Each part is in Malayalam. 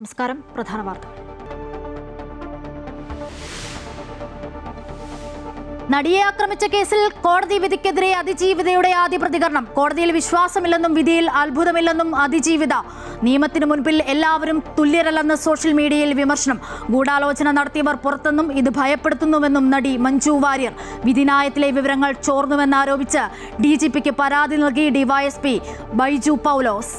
നമസ്കാരം. പ്രധാന വാർത്തകൾ. നടിയെ ആക്രമിച്ച കേസിൽ കോടതി വിധിക്കെതിരെ അതിജീവിതയുടെ ആദ്യ പ്രതികരണം. കോടതിയിൽ വിശ്വാസമില്ലെന്നും വിധിയിൽ അത്ഭുതമില്ലെന്നും അതിജീവിത. നിയമത്തിനു മുൻപിൽ എല്ലാവരും തുല്യരല്ലെന്ന് സോഷ്യൽ മീഡിയയിൽ വിമർശനം. ഗൂഢാലോചന നടത്തിയവർ പുറത്തെന്നും ഇത് ഭയപ്പെടുത്തുന്നുവെന്നും നടി മഞ്ജു വാര്യർ. വിധിന്യായത്തിലെ വിവരങ്ങൾ ചോർന്നുവെന്നാരോപിച്ച് DGPക്ക് പരാതി നൽകി ഡിവൈഎസ്പി ബൈജു പൗലോസ്.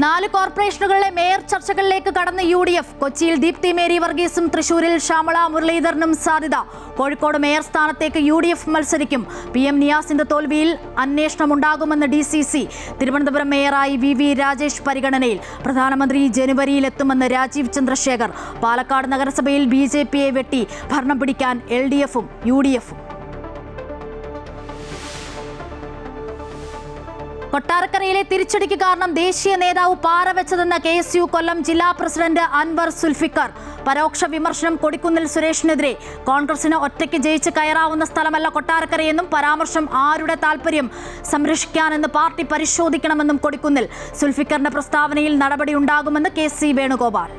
4 കോർപ്പറേഷനുകളിലെ മേയർ ചർച്ചകളിലേക്ക് കടന്ന UDF. കൊച്ചിയിൽ ദീപ്തി മേരി വർഗീസും തൃശൂരിൽ ശ്യാമള മുരളീധരനും സാധ്യത. കോഴിക്കോട് മേയർ സ്ഥാനത്തേക്ക് UDF മത്സരിക്കും. PM നിയാസിന്റെ തോൽവിയിൽ അന്വേഷണമുണ്ടാകുമെന്ന് DCC. തിരുവനന്തപുരം മേയറായി VV രാജേഷ് പരിഗണനയിൽ. പ്രധാനമന്ത്രി ജനുവരിയിലെത്തുമെന്ന് രാജീവ് ചന്ദ്രശേഖർ. പാലക്കാട് നഗരസഭയിൽ BJPയെ വെട്ടി ഭരണം പിടിക്കാൻ LDFും UDFും. കൊട്ടാരക്കരയിലെ തിരിച്ചടിക്ക് കാരണം ദേശീയ നേതാവ് പാറവെച്ചതെന്ന KSU കൊല്ലം ജില്ലാ പ്രസിഡന്റ് അൻവർ സുൽഫിക്കർ. പരോക്ഷ വിമർശനം കൊടിക്കുന്നിൽ സുരേഷിനെതിരെ. കോൺഗ്രസിന് ഒറ്റയ്ക്ക് ജയിച്ച് കയറാവുന്ന സ്ഥലമല്ല കൊട്ടാരക്കരയെന്നും പരാമർശം ആരുടെ താൽപര്യം സംരക്ഷിക്കാനെന്ന് പാർട്ടി പരിശോധിക്കണമെന്നും കൊടിക്കുന്നിൽ. സുൽഫിക്കറിന്റെ പ്രസ്താവനയിൽ നടപടിയുണ്ടാകുമെന്ന് KC വേണുഗോപാൽ.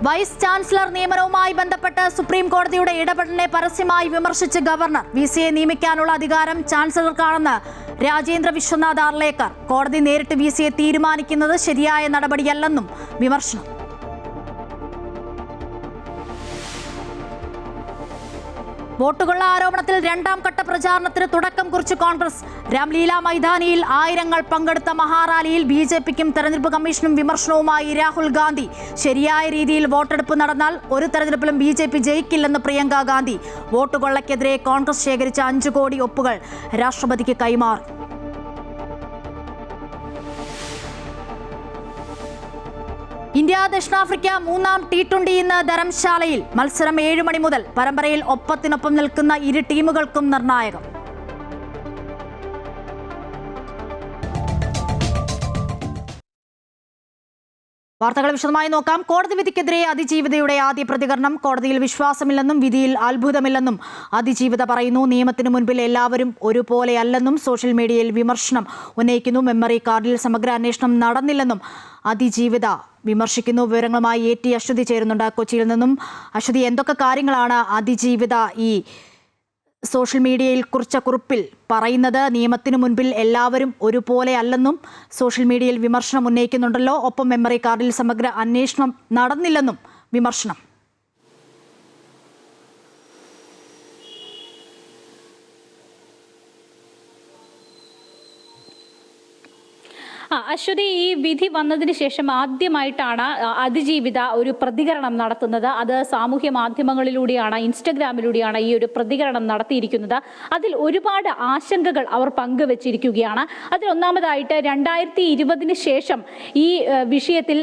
വൈസ് ചാൻസലർ നിയമനവുമായി ബന്ധപ്പെട്ട് സുപ്രീം കോടതിയുടെ ഇടപെടലിനെ പരസ്യമായി വിമർശിച്ച് ഗവർണർ. VCയെ നിയമിക്കാനുള്ള അധികാരം ചാൻസലർക്കാണെന്ന് രാജേന്ദ്ര വിശ്വനാഥ് ആർലേക്കർ. കോടതി നേരിട്ട് VCയെ തീരുമാനിക്കുന്നത് ശരിയായ നടപടിയല്ലെന്നും വിമർശനം. വോട്ടുകൊള്ള ആരോപണത്തിൽ 2ാം ഘട്ട പ്രചാരണത്തിന് തുടക്കം കുറിച്ച് കോൺഗ്രസ്. രാംലീല മൈതാനിയിൽ ആയിരങ്ങൾ പങ്കെടുത്ത മഹാറാലിയിൽ BJPക്കും തെരഞ്ഞെടുപ്പ് കമ്മീഷനും വിമർശനവുമായി രാഹുൽ ഗാന്ധി. ശരിയായ രീതിയിൽ വോട്ടെടുപ്പ് നടന്നാൽ ഒരു തെരഞ്ഞെടുപ്പിലും BJP ജയിക്കില്ലെന്ന് പ്രിയങ്ക ഗാന്ധി. വോട്ടുകൊള്ളയ്ക്കെതിരെ കോൺഗ്രസ് ശേഖരിച്ച 5 കോടി ഒപ്പുകൾ രാഷ്ട്രപതിക്ക് കൈമാറി. ഇന്ത്യ ദക്ഷിണാഫ്രിക്ക 3ാം T20 ഇന്ന് ധരംശാലയിൽ. മത്സരം 7 മണി മുതൽ. പരമ്പരയിൽ ഒപ്പത്തിനൊപ്പം നിൽക്കുന്ന ഇരു ടീമുകൾക്കും നിർണായകം. വാർത്തകൾ വിശദമായി നോക്കാം. കോടതി വിധിക്കെതിരെ അതിജീവിതയുടെ ആദ്യ പ്രതികരണം. കോടതിയിൽ വിശ്വാസമില്ലെന്നും വിധിയിൽ അത്ഭുതമില്ലെന്നും അതിജീവിത പറയുന്നു. നിയമത്തിനു മുൻപിൽ എല്ലാവരും ഒരുപോലെയല്ലെന്നും സോഷ്യൽ മീഡിയയിൽ വിമർശനം ഉന്നയിക്കുന്നു. മെമ്മറി കാർഡിൽ സമഗ്ര അന്വേഷണം നടന്നില്ലെന്നും അതിജീവിത വിമർശിക്കുന്നു. വിവരങ്ങളുമായി AT അശ്വതി ചേരുന്നുണ്ട് കൊച്ചിയിൽ നിന്നും. അശ്വതി, എന്തൊക്കെ കാര്യങ്ങളാണ് അതിജീവിത ഈ സോഷ്യൽ മീഡിയയിൽ കുറിച്ച കുറിപ്പിൽ പറയുന്നത്? നിയമത്തിനു മുൻപിൽ എല്ലാവരും ഒരുപോലെ അല്ലെന്നും സോഷ്യൽ മീഡിയയിൽ വിമർശനം ഉന്നയിക്കുന്നുണ്ടല്ലോ. ഒപ്പം മെമ്മറി കാർഡിൽ സമഗ്ര അന്വേഷണം നടന്നില്ലെന്നും വിമർശനം. അശ്വതി, ഈ വിധി വന്നതിന് ശേഷം ആദ്യമായിട്ടാണ് അതിജീവിത ഒരു പ്രതികരണം നടത്തുന്നത്. അത് സാമൂഹ്യ മാധ്യമങ്ങളിലൂടെയാണ്, ഇൻസ്റ്റഗ്രാമിലൂടെയാണ് ഈ ഒരു പ്രതികരണം നടത്തിയിരിക്കുന്നത്. അതിൽ ഒരുപാട് ആശങ്കകൾ അവർ പങ്കുവച്ചിരിക്കുകയാണ്. അതിൽ ഒന്നാമതായിട്ട് 2020 ശേഷം ഈ വിഷയത്തിൽ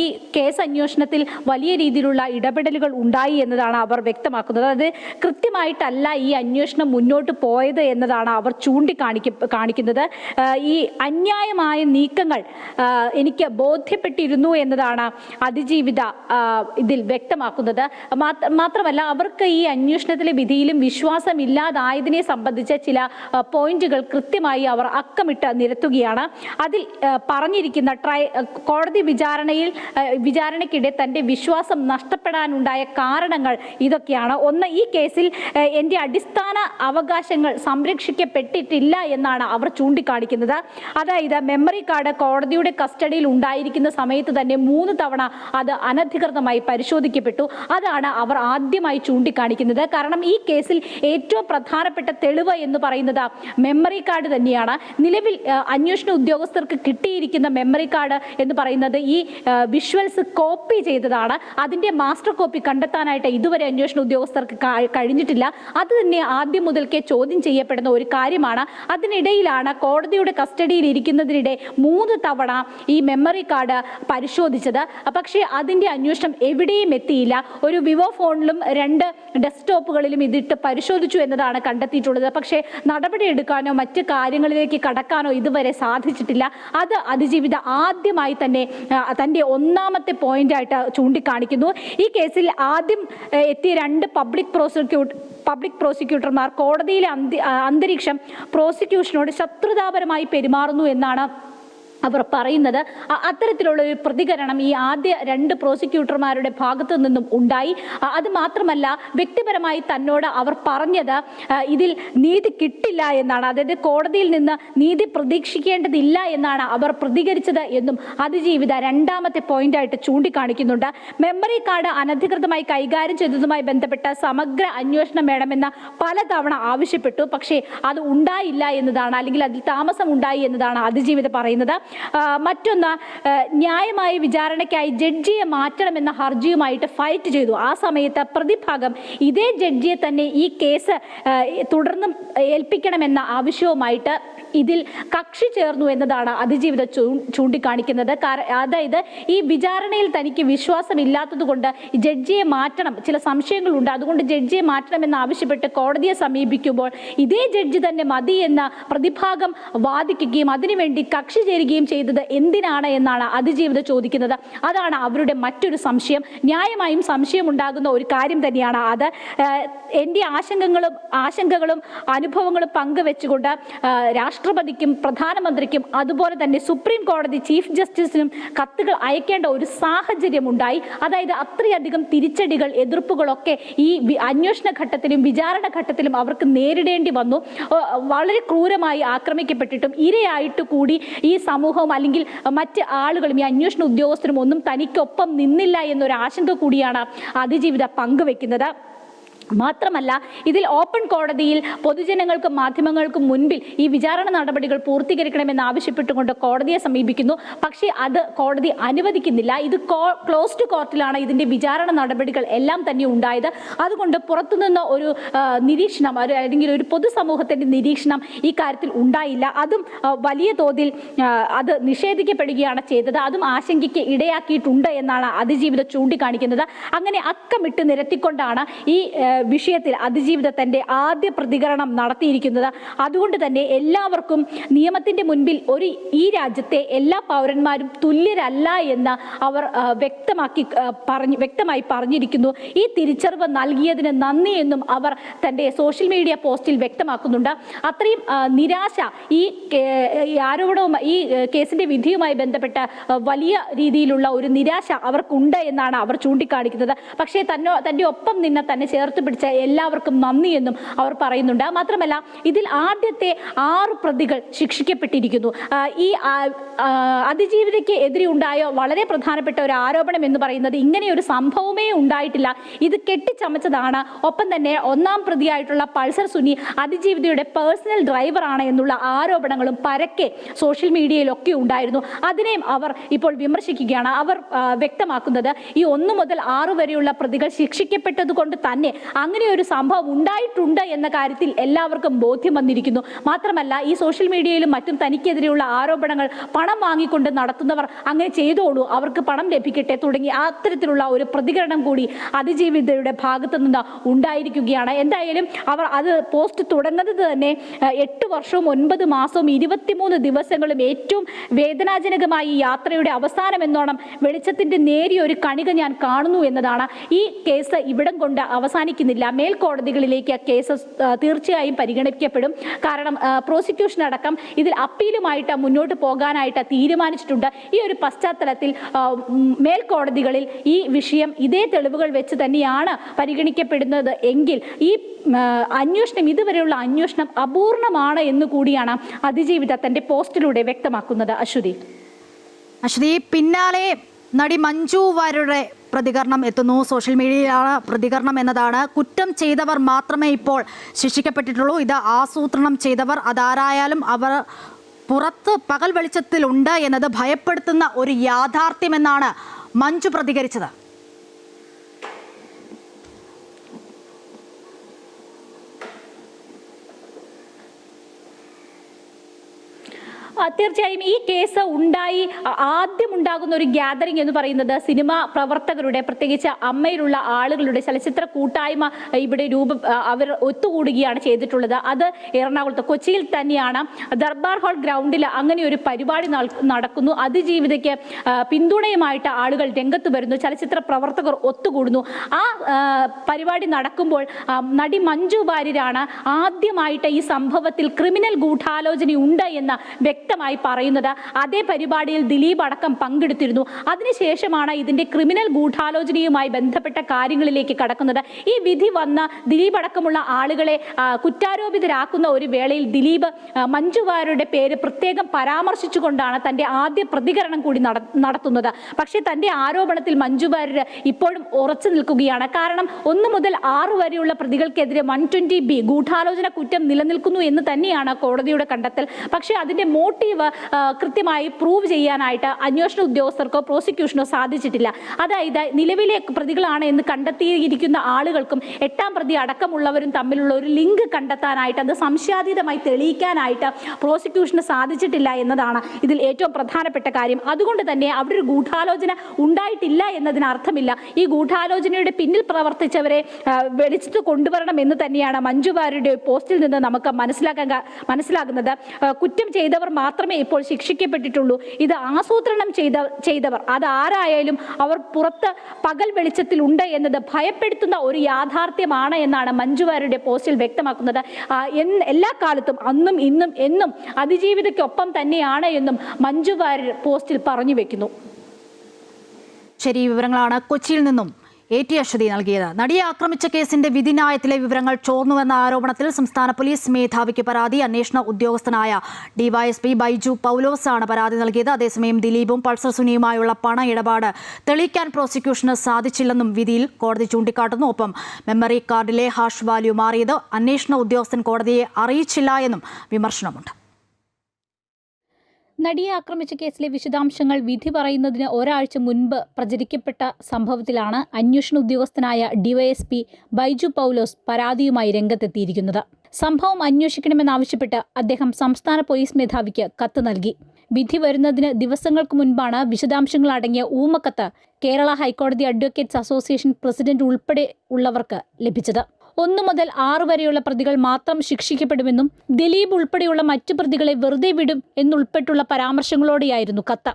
ഈ കേസ് അന്വേഷണത്തിൽ വലിയ രീതിയിലുള്ള ഇടപെടലുകൾ ഉണ്ടായി എന്നതാണ് അവർ വ്യക്തമാക്കുന്നത്. അത് കൃത്യമായിട്ടല്ല ഈ അന്വേഷണം മുന്നോട്ട് പോയത് എന്നതാണ് അവർ ചൂണ്ടിക്കാണിക്കുന്നത്. ഈ അന്യായമായ നീക്കങ്ങൾ എനിക്ക് ബോധ്യപ്പെട്ടിരുന്നു എന്നതാണ് അതിജീവിത ഇതിൽ വ്യക്തമാക്കുന്നത്. മാത്രമല്ല, അവർക്ക് ഈ അന്വേഷണത്തിലെ വിധിയിലും വിശ്വാസമില്ലാതായതിനെ സംബന്ധിച്ച ചില പോയിന്റുകൾ കൃത്യമായി അവർ അക്കമിട്ട് നിരത്തുകയാണ്. അതിൽ പറഞ്ഞിരിക്കുന്ന കോടതി വിചാരണയ്ക്കിടെ തന്റെ വിശ്വാസം നഷ്ടപ്പെടാനുണ്ടായ കാരണങ്ങൾ ഇതൊക്കെയാണ്. ഒന്ന്, ഈ കേസിൽ എൻ്റെ അടിസ്ഥാന അവകാശങ്ങൾ സംരക്ഷിക്കപ്പെട്ടിട്ടില്ല എന്നാണ് അവർ ചൂണ്ടിക്കാണിക്കുന്നത്. അതായത് മെമ്മറി കാർഡ് കോടതിയുടെ കസ്റ്റഡിയിൽ ഉണ്ടായിരിക്കുന്ന സമയത്ത് തന്നെ 3 തവണ അത് അനധികൃതമായി പരിശോധിക്കപ്പെട്ടു. അതാണ് അവർ ആദ്യമായി ചൂണ്ടിക്കാണിക്കുന്നത്. കാരണം ഈ കേസിൽ ഏറ്റവും പ്രധാനപ്പെട്ട തെളിവ് എന്ന് പറയുന്നത് മെമ്മറി കാർഡ് തന്നെയാണ്. നിലവിൽ അന്വേഷണ ഉദ്യോഗസ്ഥർക്ക് കിട്ടിയിരിക്കുന്ന മെമ്മറി കാർഡ് എന്ന് പറയുന്നത് ഈ വിഷ്വൽസ് കോപ്പി ചെയ്തതാണ്. അതിൻ്റെ മാസ്റ്റർ കോപ്പി കണ്ടെത്താനായിട്ട് ഇതുവരെ അന്വേഷണ ഉദ്യോഗസ്ഥർക്ക് കഴിഞ്ഞിട്ടില്ല. അത് തന്നെ ആദ്യം മുതൽക്കേ ചോദ്യം ചെയ്യപ്പെടുന്ന ഒരു കാര്യമാണ്. അതിനിടയിലാണ് കോടതിയുടെ കസ്റ്റഡിയിൽ ഇരിക്കുന്നതിനിടയിൽ ഉൾപ്പെടെ 3 തവണ ഈ മെമ്മറി കാർഡ് പരിശോധിച്ചത്. പക്ഷേ അതിൻ്റെ അന്വേഷണം എവിടെയും എത്തിയില്ല. ഒരു വിവോ ഫോണിലും 2 ഡെസ്ക്ടോപ്പുകളിലും ഇതിട്ട് പരിശോധിച്ചു എന്നതാണ് കണ്ടെത്തിയിട്ടുള്ളത്. പക്ഷേ നടപടിയെടുക്കാനോ മറ്റ് കാര്യങ്ങളിലേക്ക് കടക്കാനോ ഇതുവരെ സാധിച്ചിട്ടില്ല. അത് അതിജീവിത ആദ്യമായി തന്നെ തൻ്റെ ഒന്നാമത്തെ പോയിന്റായിട്ട് ചൂണ്ടിക്കാണിക്കുന്നു. ഈ കേസിൽ ആദ്യം എത്തിയ 2 പബ്ലിക് പ്രോസിക്യൂട്ടർമാർ കോടതിയിലെ അന്തരീക്ഷം പ്രോസിക്യൂഷനോട് ശത്രുതാപരമായി പെരുമാറുന്നു എന്നാണ് അവർ പറയുന്നത്. അത്തരത്തിലുള്ള ഒരു പ്രതികരണം ഈ ആദ്യ 2 പ്രോസിക്യൂട്ടർമാരുടെ ഭാഗത്തു നിന്നും ഉണ്ടായി. അത് മാത്രമല്ല, വ്യക്തിപരമായി തന്നോട് അവർ പറഞ്ഞത് ഇതിൽ നീതി കിട്ടില്ല എന്നാണ്. അതായത് കോടതിയിൽ നിന്ന് നീതി പ്രതീക്ഷിക്കേണ്ടതില്ല എന്നാണ് അവർ പ്രതികരിച്ചത് എന്നും അതിജീവിത രണ്ടാമത്തെ പോയിന്റായിട്ട് ചൂണ്ടിക്കാണിക്കുന്നുണ്ട്. മെമ്മറി കാർഡ് അനധികൃതമായി കൈകാര്യം ചെയ്തതുമായി ബന്ധപ്പെട്ട സമഗ്ര അന്വേഷണം വേണമെന്ന് പലതവണ ആവശ്യപ്പെട്ടു. പക്ഷേ അത് ഉണ്ടായില്ല എന്നതാണ്, അല്ലെങ്കിൽ അതിൽ താമസം ഉണ്ടായി എന്നതാണ് അതിജീവിത പറയുന്നത്. മറ്റൊന്ന്, ന്യായമായ വിചാരണയ്ക്കായി ജഡ്ജിയെ മാറ്റണമെന്ന ഹർജിയുമായിട്ട് ഫൈറ്റ് ചെയ്തു. ആ സമയത്ത് പ്രതിഭാഗം ഇതേ ജഡ്ജിയെ തന്നെ ഈ കേസ് തുടർന്നും ഏൽപ്പിക്കണമെന്ന ആവശ്യവുമായിട്ട് ഇതിൽ കക്ഷി ചേർന്നു എന്നതാണ് അതിജീവിത ചൂണ്ടിക്കാണിക്കുന്നത്. അതായത് ഈ വിചാരണയിൽ തനിക്ക് വിശ്വാസമില്ലാത്തത് കൊണ്ട് ജഡ്ജിയെ മാറ്റണം, ചില സംശയങ്ങളുണ്ട്, അതുകൊണ്ട് ജഡ്ജിയെ മാറ്റണമെന്ന് ആവശ്യപ്പെട്ട് കോടതിയെ സമീപിക്കുമ്പോൾ ഇതേ ജഡ്ജി തന്നെ മതി എന്ന പ്രതിഭാഗം വാദിക്കുകയും അതിനുവേണ്ടി കക്ഷി ചേരുകയും ചെയ്തത് എന്തിനാണ് എന്നാണ് അതിജീവിത ചോദിക്കുന്നത്. അതാണ് അവരുടെ മറ്റൊരു സംശയം. ന്യായമായും സംശയമുണ്ടാകുന്ന ഒരു കാര്യം തന്നെയാണ് അത്. എൻ്റെ ആശങ്കകളും അനുഭവങ്ങളും പങ്കുവെച്ചുകൊണ്ട് രാഷ്ട്രപതിക്കും പ്രധാനമന്ത്രിക്കും അതുപോലെ തന്നെ സുപ്രീം കോടതി ചീഫ് ജസ്റ്റിസിനും കത്തുകൾ അയക്കേണ്ട ഒരു സാഹചര്യം ഉണ്ടായി. അതായത് അത്രയധികം തിരിച്ചടികൾ, എതിർപ്പുകളൊക്കെ ഈ അന്വേഷണ ഘട്ടത്തിലും വിചാരണ ഘട്ടത്തിലും അവർക്ക് നേരിടേണ്ടി വന്നു. വളരെ ക്രൂരമായി ആക്രമിക്കപ്പെട്ടിട്ടും ഇരയായിട്ട് കൂടി ഈ സമൂഹവും അല്ലെങ്കിൽ മറ്റ് ആളുകളും ഈ അന്വേഷണ ഉദ്യോഗസ്ഥരും ഒന്നും തനിക്കൊപ്പം നിന്നില്ല എന്നൊരു ആശങ്ക കൂടിയാണ് അതിജീവിത പങ്കുവെക്കുന്നത്. മാത്രമല്ല, ഇതിൽ ഓപ്പൺ കോടതിയിൽ പൊതുജനങ്ങൾക്കും മാധ്യമങ്ങൾക്കും മുൻപിൽ ഈ വിചാരണ നടപടികൾ പൂർത്തീകരിക്കണമെന്ന് ആവശ്യപ്പെട്ടുകൊണ്ട് കോടതിയെ സമീപിക്കുന്നു. പക്ഷേ അത് കോടതി അനുവദിക്കുന്നില്ല. ഇത് ക്ലോസ്ഡ് കോർട്ടിലാണ് ഇതിൻ്റെ വിചാരണ നടപടികൾ എല്ലാം തന്നെ ഉണ്ടായത്. അതുകൊണ്ട് പുറത്തുനിന്ന് ഒരു നിരീക്ഷണം അല്ലെങ്കിൽ ഒരു പൊതുസമൂഹത്തിൻ്റെ നിരീക്ഷണം ഈ കാര്യത്തിൽ ഉണ്ടായില്ല. അതും വലിയ തോതിൽ അത് നിഷേധിക്കപ്പെടുകയാണ് ചെയ്തത്. അതും ആശങ്കയ്ക്ക് ഇടയാക്കിയിട്ടുണ്ട് എന്നാണ് അതിജീവിത ചൂണ്ടിക്കാണിക്കുന്നത്. അങ്ങനെ അക്കമിട്ട് നിരത്തിക്കൊണ്ടാണ് ഈ വിഷയത്തിൽ അതിജീവിത തൻ്റെ ആദ്യ പ്രതികരണം നടത്തിയിരിക്കുന്നത്. അതുകൊണ്ട് തന്നെ എല്ലാവർക്കും നിയമത്തിൻ്റെ മുൻപിൽ ഈ രാജ്യത്തെ എല്ലാ പൗരന്മാരും തുല്യരല്ല എന്ന് അവർ വ്യക്തമായി പറഞ്ഞിരിക്കുന്നു. ഈ തിരിച്ചറിവ് നൽകിയതിന് നന്ദി എന്നും അവർ തൻ്റെ സോഷ്യൽ മീഡിയ പോസ്റ്റിൽ വ്യക്തമാക്കുന്നുണ്ട്. അത്രയും നിരാശ ഈ ആരോപണവും ഈ കേസിൻ്റെ വിധിയുമായി ബന്ധപ്പെട്ട വലിയ രീതിയിലുള്ള ഒരു നിരാശ അവർക്കുണ്ട് എന്നാണ് അവർ ചൂണ്ടിക്കാണിക്കുന്നത്. പക്ഷേ തൻ്റെ ഒപ്പം നിന്ന് തന്നെ ചേർത്ത് പിടിച്ച എല്ലാവർക്കും നന്ദി എന്നും അവർ പറയുന്നുണ്ട്. മാത്രമല്ല, ഇതിൽ ആദ്യത്തെ 6 പ്രതികൾ ശിക്ഷിക്കപ്പെട്ടിരിക്കുന്നു. ഈ അതിജീവിതയ്ക്ക് എതിരെ ഉണ്ടായ വളരെ പ്രധാനപ്പെട്ട ഒരു ആരോപണം എന്ന് പറയുന്നത് ഇങ്ങനെയൊരു സംഭവമേ ഉണ്ടായിട്ടില്ല, ഇത് കെട്ടിച്ചമച്ചതാണ്. ഒപ്പം തന്നെ 1-ാം പ്രതിയായിട്ടുള്ള പൾസർ സുനി അതിജീവിതയുടെ പേഴ്സണൽ ഡ്രൈവറാണ് എന്നുള്ള ആരോപണങ്ങളും പരക്കെ സോഷ്യൽ മീഡിയയിലൊക്കെ ഉണ്ടായിരുന്നു. അതിനെയും അവർ ഇപ്പോൾ വിമർശിക്കുകയാണ്. അവർ വ്യക്തമാക്കുന്നത് ഈ 1 മുതൽ 6 വരെയുള്ള പ്രതികൾ ശിക്ഷിക്കപ്പെട്ടത് കൊണ്ട് തന്നെ അങ്ങനെ ഒരു സംഭവം ഉണ്ടായിട്ടുണ്ട് എന്ന കാര്യത്തിൽ എല്ലാവർക്കും ബോധ്യം വന്നിരിക്കുന്നു. മാത്രമല്ല, ഈ സോഷ്യൽ മീഡിയയിലും മറ്റും തനിക്കെതിരെയുള്ള ആരോപണങ്ങൾ പണം വാങ്ങിക്കൊണ്ട് നടത്തുന്നവർ അങ്ങനെ ചെയ്തോളൂ, അവർക്ക് പണം ലഭിക്കട്ടെ തുടങ്ങി അത്തരത്തിലുള്ള ഒരു പ്രതികരണം കൂടി അതിജീവിതയുടെ ഭാഗത്തു നിന്ന് ഉണ്ടായിരിക്കുകയാണ്. എന്തായാലും അവർ അത് പോസ്റ്റ് തുടങ്ങുന്നത് തന്നെ 8 വർഷവും 9 മാസവും 23 ദിവസങ്ങളും ഏറ്റവും വേദനാജനകമായി ഈ യാത്രയുടെ അവസാനം എന്നോണം വെളിച്ചത്തിന്റെ നേരിയൊരു കണിക ഞാൻ കാണുന്നു എന്നതാണ്. ഈ കേസ് ഇവിടം കൊണ്ട് അവസാനിക്കുന്നില്ല. മേൽക്കോടതികളിലേക്ക് കേസ് തീർച്ചയായും പരിഗണിക്കപ്പെടും. കാരണം പ്രോസിക്യൂഷൻ അടക്കം ഇതിൽ അപ്പീലുമായിട്ട് മുന്നോട്ട് പോകാനായിട്ട് തീരുമാനിച്ചിട്ടുണ്ട്. ഈ ഒരു പശ്ചാത്തലത്തിൽ മേൽക്കോടതികളിൽ ഈ വിഷയം ഇതേ തെളിവുകൾ വെച്ച് തന്നെയാണ് പരിഗണിക്കപ്പെടുന്നത് എങ്കിൽ ഈ അന്വേഷണം, ഇതുവരെയുള്ള അന്വേഷണം അപൂർണമാണ് എന്ന് കൂടിയാണ് അതിജീവിത തന്റെ പോസ്റ്റിലൂടെ വ്യക്തമാക്കുന്നത്. അശ്വതി, പിന്നാലെ നടി മഞ്ജു വാര്യരുടെ പ്രതികരണം എത്തുന്നു. സോഷ്യൽ മീഡിയയിലാണ് പ്രതികരണം എന്നതാണ്. കുറ്റം ചെയ്തവർ മാത്രമേ ഇപ്പോൾ ശിക്ഷിക്കപ്പെട്ടിട്ടുള്ളൂ. ഇത് ആസൂത്രണം ചെയ്തവർ അതാരായാലും അവർ പുറത്ത് പകൽ വെളിച്ചത്തിലുണ്ട് എന്നത് ഭയപ്പെടുത്തുന്ന ഒരു യാഥാർത്ഥ്യമെന്നാണ് മഞ്ജു പ്രതികരിച്ചത്. തീർച്ചയായും ഈ കേസ് ഉണ്ടായി ആദ്യം ഉണ്ടാകുന്ന ഒരു ഗ്യാതറിംഗ് എന്ന് പറയുന്നത് സിനിമാ പ്രവർത്തകരുടെ, പ്രത്യേകിച്ച് അമ്മയിലുള്ള ആളുകളുടെ ചലച്ചിത്ര കൂട്ടായ്മ ഇവിടെ അവർ ഒത്തുകൂടുകയാണ് ചെയ്തിട്ടുള്ളത്. അത് എറണാകുളത്ത് കൊച്ചിയിൽ തന്നെയാണ് ദർബാർ ഹാൾ ഗ്രൗണ്ടിൽ അങ്ങനെ ഒരു പരിപാടി നടക്കുന്നു. അതിജീവിതയ്ക്ക് പിന്തുണയുമായിട്ട് ആളുകൾ രംഗത്ത് വരുന്നു, ചലച്ചിത്ര പ്രവർത്തകർ ഒത്തുകൂടുന്നു. ആ പരിപാടി നടക്കുമ്പോൾ നടി മഞ്ജു വാര്യരാണ് ആദ്യമായിട്ട് ഈ സംഭവത്തിൽ ക്രിമിനൽ ഗൂഢാലോചനയുണ്ട് എന്ന് വ്യക്തമായി പറയുന്നത്. അതേ പരിപാടിയിൽ ദിലീപ് അടക്കം പങ്കെടുത്തിരുന്നു. അതിനുശേഷമാണ് ഇതിന്റെ ക്രിമിനൽ ഗൂഢാലോചനയുമായി ബന്ധപ്പെട്ട കാര്യങ്ങളിലേക്ക് കടക്കുന്നത്. ഈ വിധി വന്ന ദിലീപ് അടക്കമുള്ള ആളുകളെ കുറ്റാരോപിതരാക്കുന്ന ഒരു വേളയിൽ ദിലീപ് മഞ്ജു വാര്യരുടെ പേര് പ്രത്യേകം പരാമർശിച്ചുകൊണ്ടാണ് തന്റെ ആദ്യ പ്രതികരണം കൂടി നടത്തുന്നത്. പക്ഷേ തന്റെ ആരോപണത്തിൽ മഞ്ജു വാര്യർ ഇപ്പോഴും ഉറച്ചു നിൽക്കുകയാണ്. കാരണം 1 മുതൽ 6 വരെയുള്ള പ്രതികൾക്കെതിരെ 120B ഗൂഢാലോചന കുറ്റം നിലനിൽക്കുന്നു എന്ന് തന്നെയാണ് കോടതിയുടെ കണ്ടെത്തൽ. പക്ഷേ അതിന്റെ മോട്ടീവ് കൃത്യമായി പ്രൂവ് ചെയ്യാനായിട്ട് അന്വേഷണ ഉദ്യോഗസ്ഥർക്കോ പ്രോസിക്യൂഷനോ സാധിച്ചിട്ടില്ല. അതായത് നിലവിലെ പ്രതികളാണ് എന്ന് കണ്ടെത്തിയിരിക്കുന്ന ആളുകൾക്കും 8ാം പ്രതി അടക്കമുള്ളവരും തമ്മിലുള്ള ഒരു ലിങ്ക് കണ്ടെത്താനായിട്ട്, അത് സംശയാതീതമായി തെളിയിക്കാനായിട്ട് പ്രോസിക്യൂഷന് സാധിച്ചിട്ടില്ല എന്നതാണ് ഇതിൽ ഏറ്റവും പ്രധാനപ്പെട്ട കാര്യം. അതുകൊണ്ട് തന്നെ അവിടെ ഒരു ഗൂഢാലോചന ഉണ്ടായിട്ടില്ല എന്നതിന് അർത്ഥമില്ല. ഈ ഗൂഢാലോചനയുടെ പിന്നിൽ പ്രവർത്തിച്ചവരെ വെളിച്ചത്ത് കൊണ്ടുവരണം എന്ന് തന്നെയാണ് മഞ്ജു വാര്യരുടെ പോസ്റ്റിൽ നിന്ന് നമുക്ക് മനസ്സിലാകുന്നത്. കുറ്റം ചെയ്തവർ മാത്രമേ ഇപ്പോൾ ശിക്ഷിക്കപ്പെട്ടിട്ടുള്ളൂ. ഇത് ആസൂത്രണം ചെയ്തവർ അത് ആരായാലും അവർ പുറത്ത് പകൽ വെളിച്ചത്തിൽ ഉണ്ട് എന്നത് ഭയപ്പെടുത്തുന്ന ഒരു യാഥാർത്ഥ്യമാണ് എന്നാണ് മഞ്ജു വാര്യരുടെ പോസ്റ്റിൽ വ്യക്തമാക്കുന്നത്. എല്ലാ കാലത്തും അന്നും ഇന്നും എന്നും അതിജീവിതയ്ക്കൊപ്പം തന്നെയാണ് എന്നും മഞ്ജു വാര്യർ പോസ്റ്റിൽ പറഞ്ഞു വെക്കുന്നു. ശരി, വിവരങ്ങളാണ് കൊച്ചിയിൽ നിന്നും AT അശ്വതി നൽകിയത്. നടിയെ ആക്രമിച്ച കേസിന്റെ വിധിന്യായത്തിലെ വിവരങ്ങൾ ചോർന്നുവെന്ന ആരോപണത്തിൽ സംസ്ഥാന പോലീസ് മേധാവിക്ക് പരാതി. അന്വേഷണ ഉദ്യോഗസ്ഥനായ DYSP ബൈജു പൗലോസാണ് പരാതി നൽകിയത്. അതേസമയം ദിലീപും പൾസർ സുനിയുമായുള്ള പണ ഇടപാട് തെളിയിക്കാൻ പ്രോസിക്യൂഷന് സാധിച്ചില്ലെന്നും വിധിയിൽ കോടതി ചൂണ്ടിക്കാട്ടുന്നു. ഒപ്പം മെമ്മറി കാർഡിലെ ഹാഷ് വാല്യൂ മാറിയത് അന്വേഷണ ഉദ്യോഗസ്ഥൻ കോടതിയെ അറിയിച്ചില്ല എന്നും വിമർശനമുണ്ട്. നടിയെ ആക്രമിച്ച കേസിലെ വിശദാംശങ്ങൾ വിധി പറയുന്നതിന് ഒരാഴ്ച മുൻപ് പ്രചരിക്കപ്പെട്ട സംഭവത്തിലാണ് അന്വേഷണ ഉദ്യോഗസ്ഥനായ DYSP ബൈജു പൗലോസ് പരാതിയുമായി രംഗത്തെത്തിയിരിക്കുന്നത്. സംഭവം അന്വേഷിക്കണമെന്നാവശ്യപ്പെട്ട് അദ്ദേഹം സംസ്ഥാന പോലീസ് മേധാവിക്ക് കത്ത് നൽകി. വിധി വരുന്നതിന് ദിവസങ്ങൾക്ക് മുൻപാണ് വിശദാംശങ്ങൾ അടങ്ങിയ ഊമക്കത്ത് കേരള ഹൈക്കോടതി അഡ്വക്കേറ്റ്സ് അസോസിയേഷൻ പ്രസിഡന്റ് ഉൾപ്പെടെ ഉള്ളവർക്ക് ലഭിച്ചത്. 1 മുതൽ 6 വരെയുള്ള പ്രതികൾ മാത്രം ശിക്ഷിക്കപ്പെടുമെന്നും ദിലീപ് ഉൾപ്പെടെയുള്ള മറ്റു പ്രതികളെ വെറുതെ വിടും എന്നുൾപ്പെട്ടുള്ള പരാമർശങ്ങളോടെയായിരുന്നു കത്ത്.